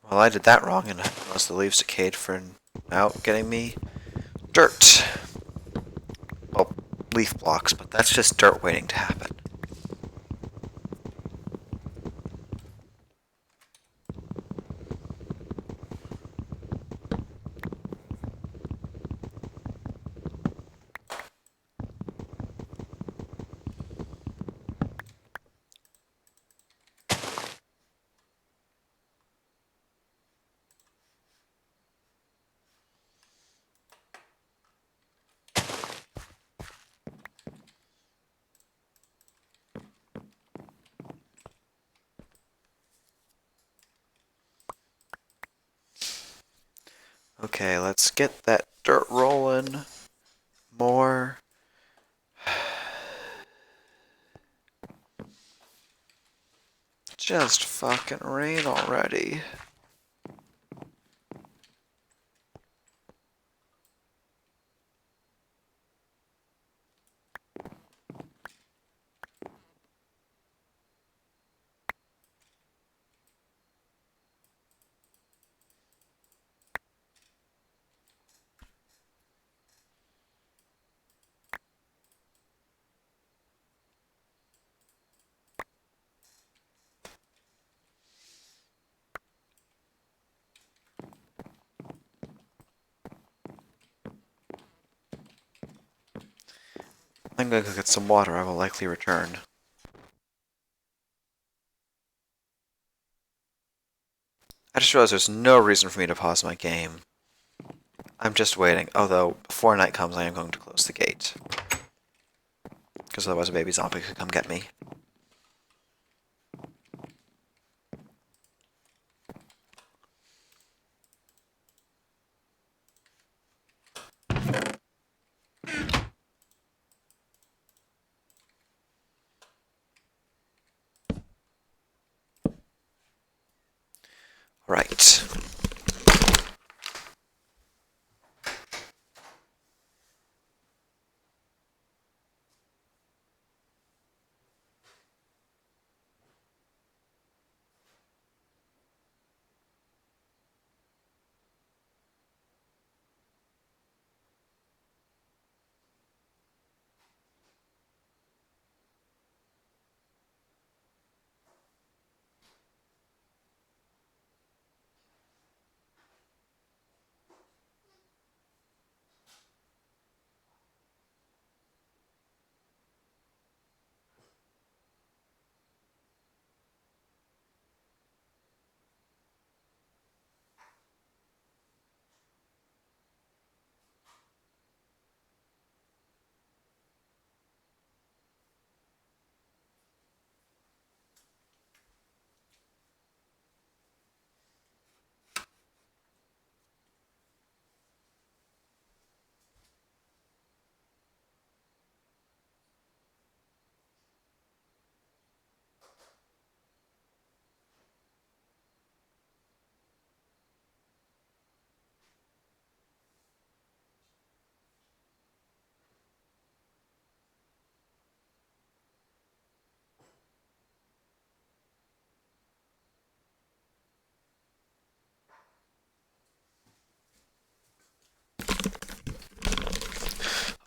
Well, I did that wrong, and most of the leaves decayed for now getting me dirt. Well, leaf blocks, but that's just dirt waiting to happen. Okay, let's get that dirt rolling more. Just fucking rain already. I'm gonna go get some water. I will likely return. I just realized there's no reason for me to pause my game. I'm just waiting. Although, before night comes, I am going to close the gate. Because otherwise a baby zombie could come get me. Right.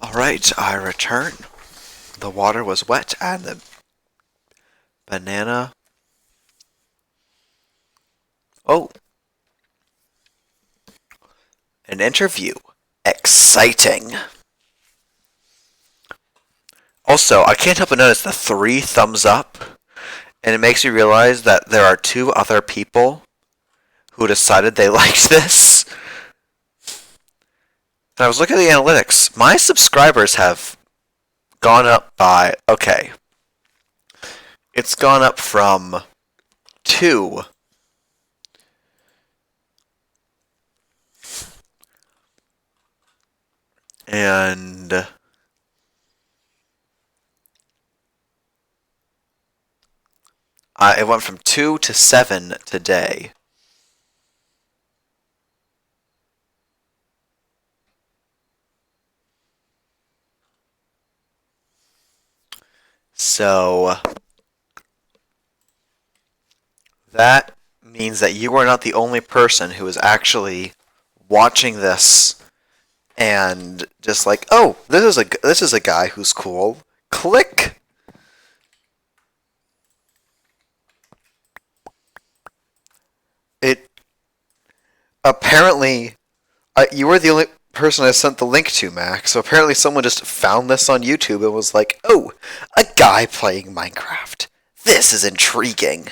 Alright, I return. The water was wet and the banana... Oh! An interview. Exciting. Also, I can't help but notice the 3 thumbs up, and it makes me realize that there are 2 other people who decided they liked this. And I was looking at the analytics. My subscribers have gone up by... Okay. It's gone up from 2 and it went from 2 to 7 today. So that means that you are not the only person who is actually watching this and just like, oh, this is a guy who's cool. Click. It apparently you were the only person I sent the link to, Max. So apparently someone just found this on YouTube and was like, oh, a guy playing Minecraft. This is intriguing.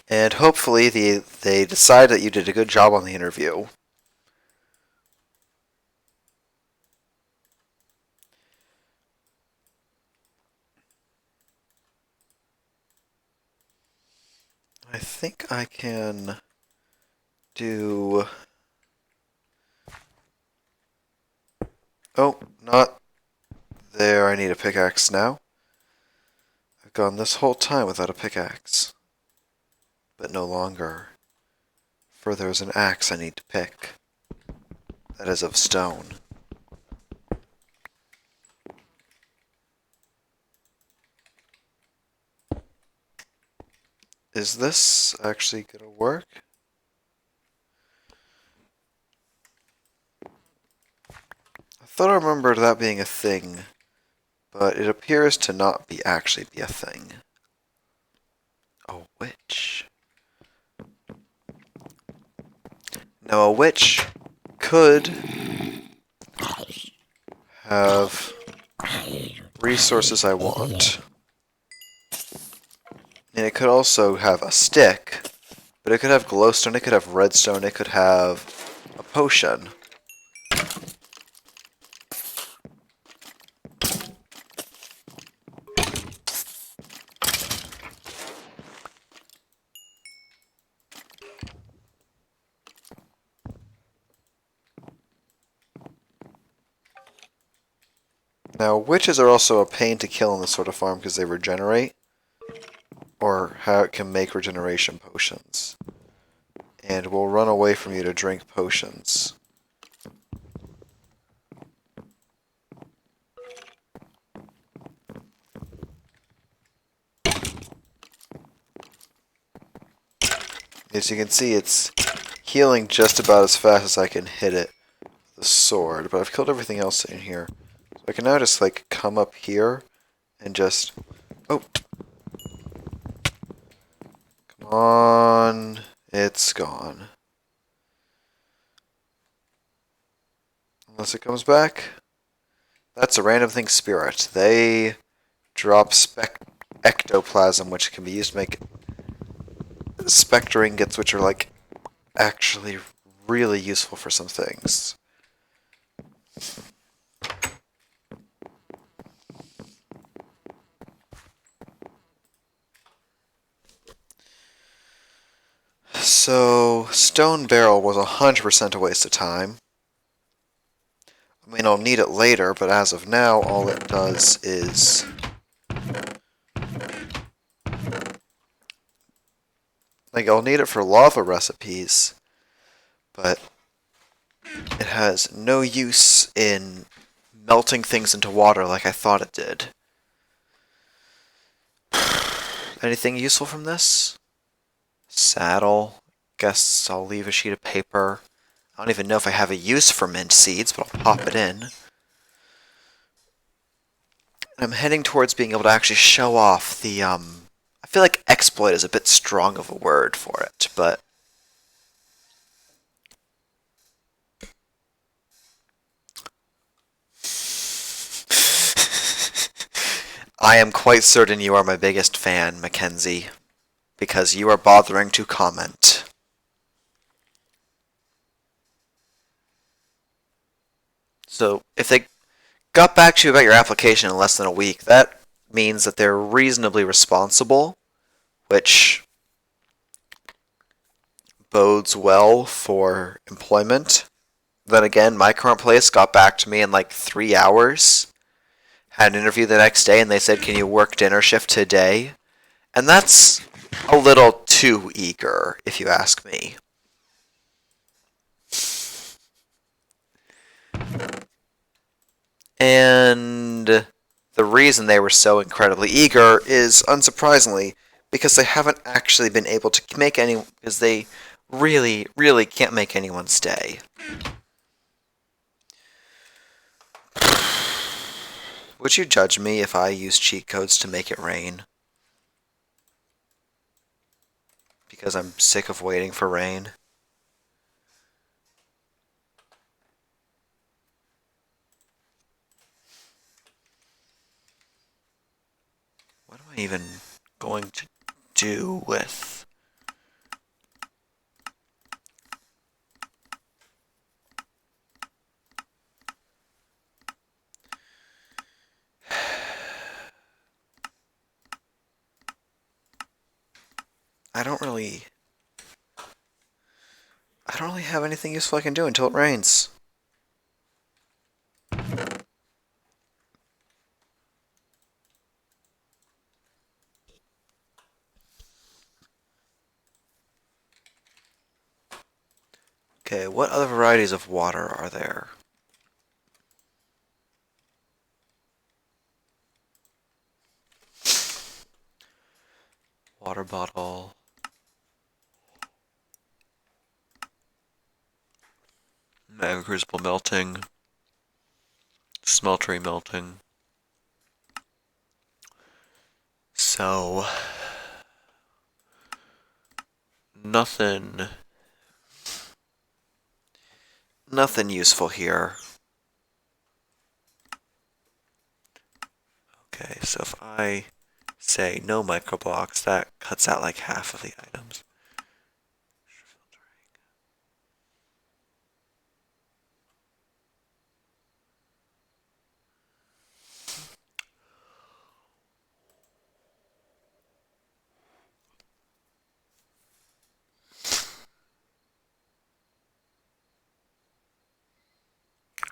And hopefully they decide that you did a good job on the interview. I think I can do... Oh, not there. I need a pickaxe now. I've gone this whole time without a pickaxe. But no longer. For there's an axe I need to pick. That is of stone. Is this actually gonna work? I thought I remembered that being a thing, but it appears to not be actually be a thing. A witch. Now a witch could have resources I want. And it could also have a stick, but it could have glowstone, it could have redstone, it could have a potion. Now, witches are also a pain to kill in this sort of farm because they regenerate, or how it can make regeneration potions, and will run away from you to drink potions. As you can see, it's healing just about as fast as I can hit it with the sword, but I've killed everything else in here. So I can now just, like, come up here and just... Oh! Come on... It's gone. Unless it comes back. That's a random thing spirit. They drop ectoplasm, which can be used to make spectre ingots, which are, like, actually really useful for some things. So, stone barrel was 100% a waste of time. I mean, I'll need it later, but as of now, all it does is... Like, I'll need it for lava recipes, but it has no use in melting things into water like I thought it did. Anything useful from this? Saddle. Guess I'll leave a sheet of paper. I don't even know if I have a use for mint seeds, but I'll pop it in. I'm heading towards being able to actually show off the, I feel like exploit is a bit strong of a word for it, but... I am quite certain you are my biggest fan, Mackenzie, because you are bothering to comment. So, if they got back to you about your application in less than a week, that means that they're reasonably responsible, which bodes well for employment. Then again, my current place got back to me in like 3 hours. Had an interview the next day, and they said, "Can you work dinner shift today?" And that's a little too eager, if you ask me. And the reason they were so incredibly eager is, unsurprisingly, because they haven't actually been able to make any, because they really, really can't make anyone stay. Would you judge me if I use cheat codes to make it rain? Because I'm sick of waiting for rain. What am I even going to do with... I don't really have anything useful I can do until it rains. Okay, what other varieties of water are there? Water bottle. Magma crucible melting. Smeltery melting. So, nothing useful here. Okay, so if I say no microblocks, that cuts out like half of the items.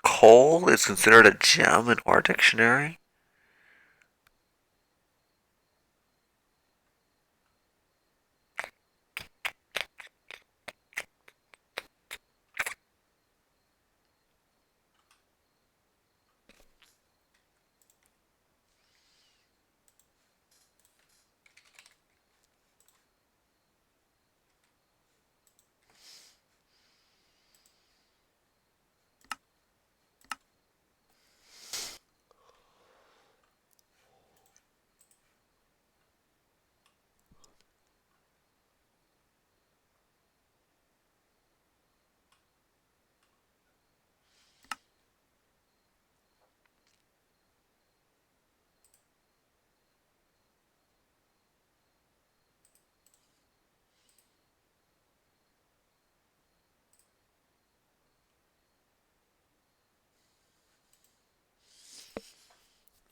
Coal is considered a gem in our dictionary?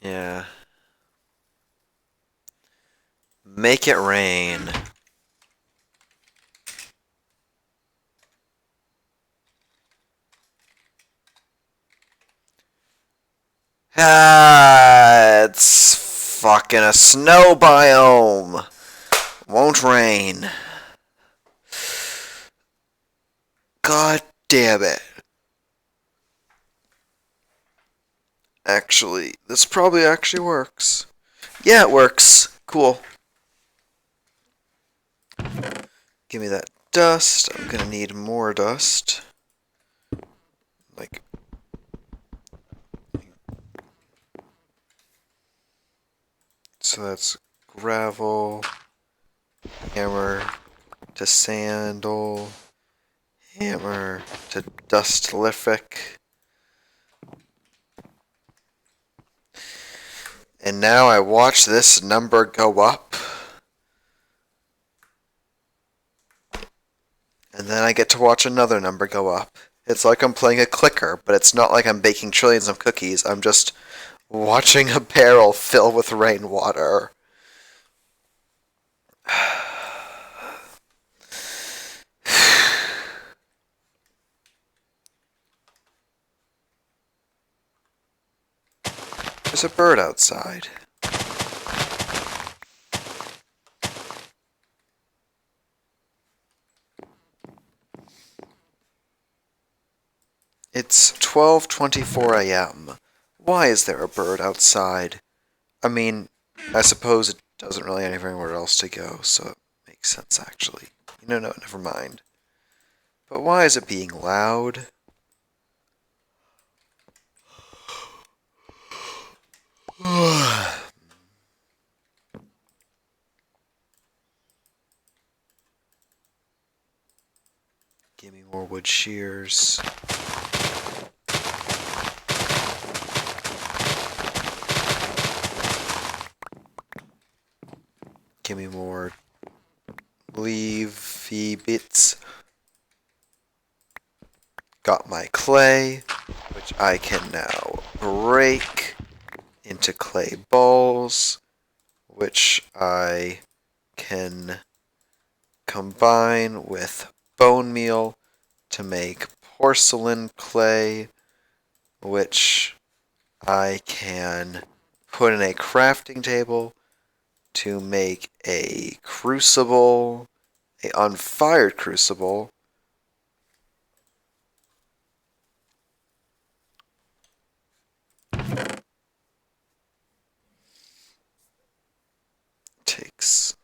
Yeah. Make it rain. Ah, it's fucking a snow biome. Won't rain. God damn it. Actually, this probably actually works. Yeah, it works. Cool. Give me that dust. I'm gonna need more dust. Like, so that's gravel, hammer to sandal, hammer to dustlific. And now I watch this number go up. And then I get to watch another number go up. It's like I'm playing a clicker, but it's not like I'm baking trillions of cookies. I'm just watching a barrel fill with rainwater. There's a bird outside. It's 12:24 a.m. Why is there a bird outside? I mean, I suppose it doesn't really have anywhere else to go, so it makes sense actually. No, never mind. But why is it being loud? Give me more wood shears. Give me more leafy bits. Got my clay, which I can now break into clay balls, which I can combine with bone meal to make porcelain clay, which I can put in a crafting table to make a crucible, a unfired crucible. Takes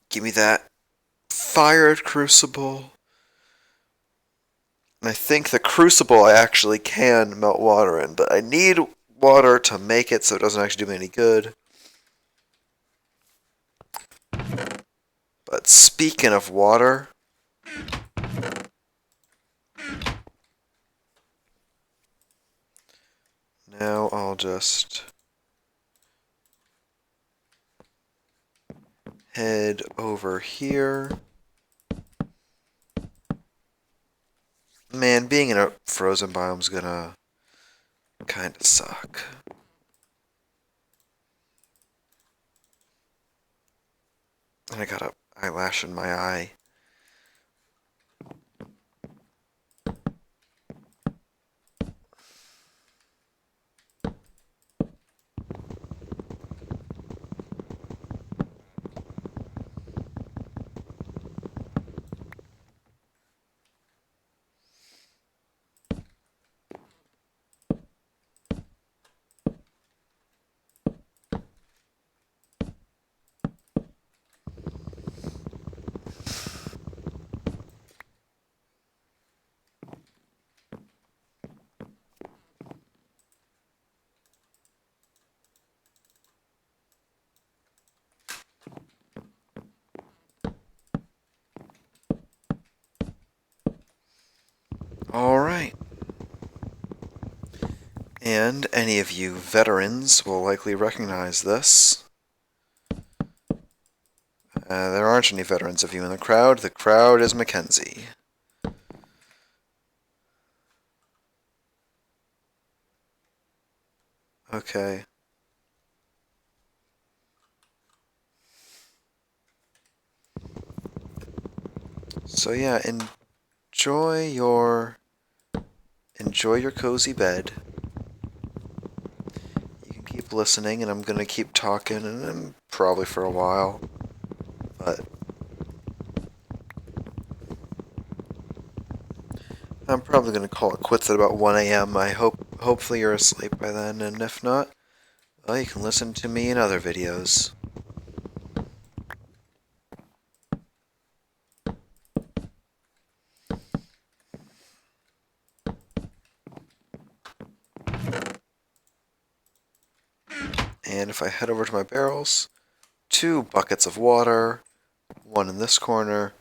give me that fired crucible. And I think the crucible I actually can melt water in, but I need water to make it so it doesn't actually do me any good. But speaking of water, now I'll just head over here. Man, being in a frozen biome's gonna kinda suck. And I got an eyelash in my eye. Alright. And any of you veterans will likely recognize this. There aren't any veterans of you in the crowd. The crowd is Mackenzie. Okay. So yeah, enjoy your cozy bed. You can keep listening, and I'm gonna keep talking, and probably for a while. But I'm probably gonna call it quits at about 1 a.m. Hopefully you're asleep by then, and if not, well, you can listen to me in other videos. And if I head over to my barrels, 2 buckets of water, 1 in this corner,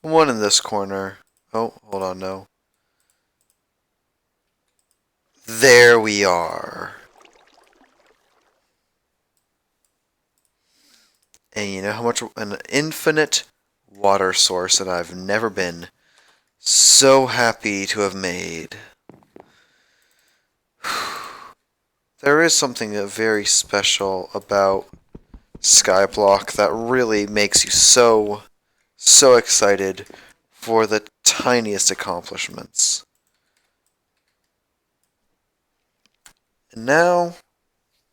1 in this corner. Oh, hold on, no. There we are. And you know how much an infinite water source that I've never been so happy to have made. There is something very special about Skyblock that really makes you so excited for the tiniest accomplishments. And now,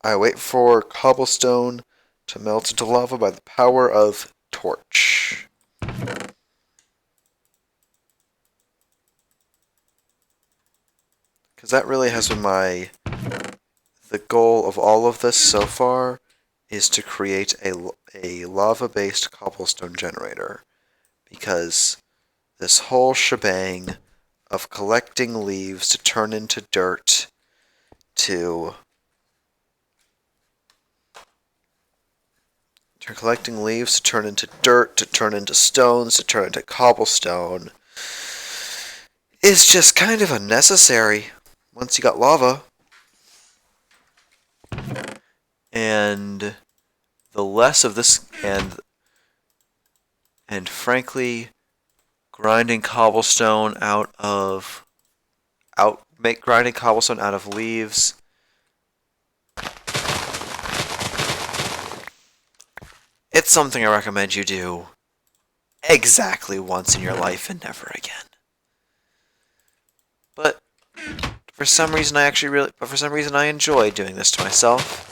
I wait for cobblestone to melt into lava by the power of torch. Because that really has been the goal of all of this so far, is to create a lava-based cobblestone generator. Because this whole shebang of collecting leaves to turn into dirt, collecting leaves to turn into dirt, to turn into stones, to turn into cobblestone, is just kind of unnecessary once you got lava. And the less of this, and frankly, grinding cobblestone grinding cobblestone out of leaves. It's something I recommend you do exactly once in your life and never again. But for some reason I enjoy doing this to myself.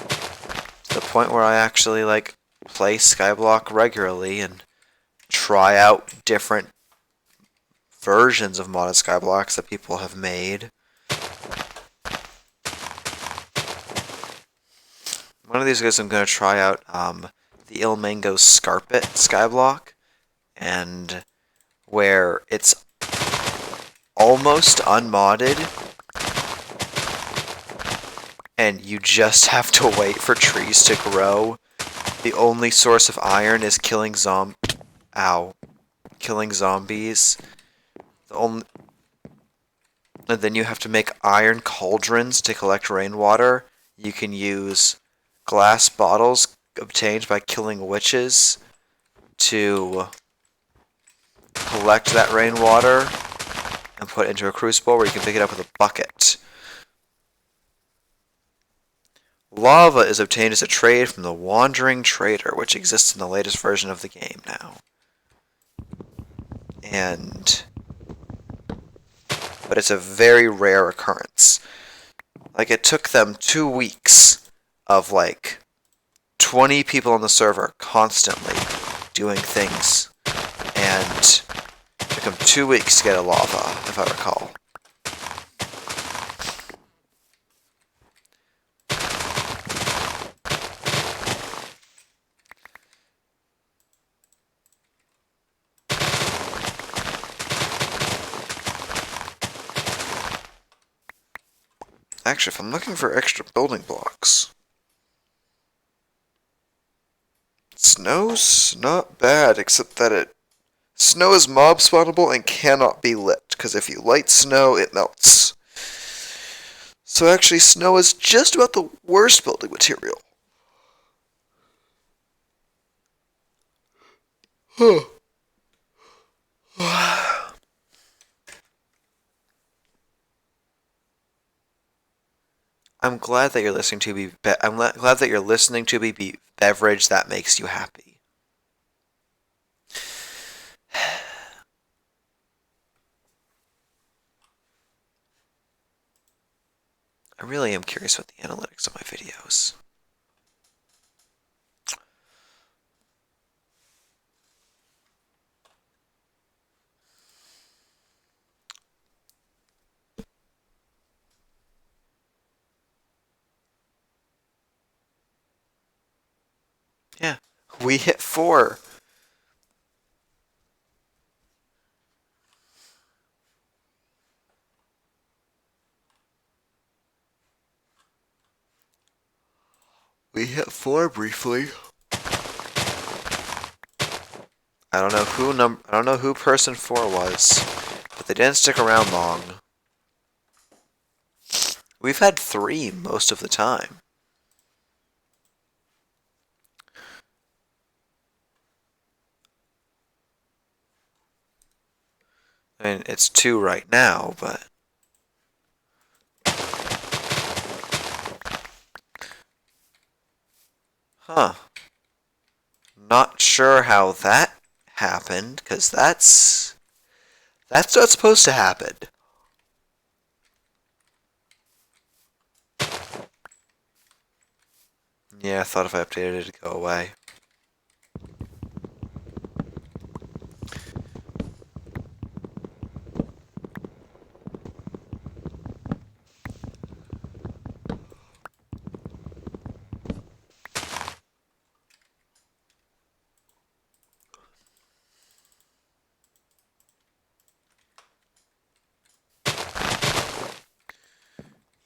To the point where I actually play Skyblock regularly and try out different versions of modded Skyblocks that people have made. One of these days I'm going to try out the Ilmango Scarpet Skyblock, and where it's almost unmodded, and you just have to wait for trees to grow. The only source of iron is killing zombies. And then you have to make iron cauldrons to collect rainwater. You can use glass bottles obtained by killing witches to collect that rainwater and put it into a crucible where you can pick it up with a bucket. Lava is obtained as a trade from the Wandering Trader, which exists in the latest version of the game now. But it's a very rare occurrence. It took them 2 weeks of 20 people on the server constantly doing things, and it took them 2 weeks to get a lava, if I recall. Actually, if I'm looking for extra building blocks, snow's not bad, except that snow is mob spawnable and cannot be lit, because if you light snow, it melts. So actually, snow is just about the worst building material. I'm glad that you're listening to me. I'm glad that you're listening to me be beverage that makes you happy. I really am curious about the analytics of my videos. Yeah, we hit 4. We hit 4 briefly. I don't know who person 4 was, but they didn't stick around long. We've had 3 most of the time. I mean, it's 2 right now, but huh. Not sure how that happened, because that's not supposed to happen. Yeah, I thought if I updated it, it'd go away.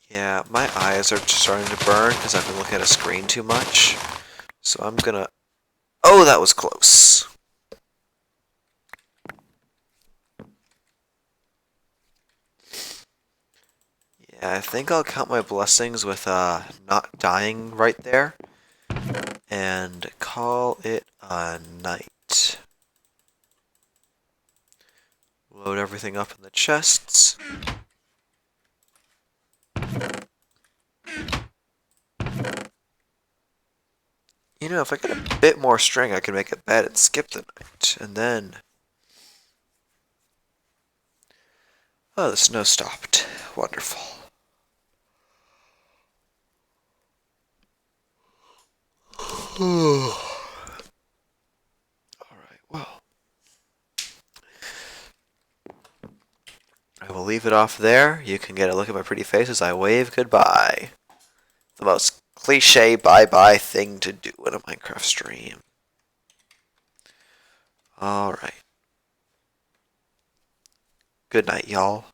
Yeah, my eyes are starting to burn because I've been looking at a screen too much. So I'm gonna... Oh, that was close. Yeah, I think I'll count my blessings with not dying right there. and call it a night. Load everything up in the chests. You know, if I get a bit more string, I can make a bed and skip the night. And then... Oh, the snow stopped. Wonderful. Alright, well. I will leave it off there. You can get a look at my pretty face as I wave goodbye. The most cliche bye-bye thing to do in a Minecraft stream. Alright. Good night, y'all.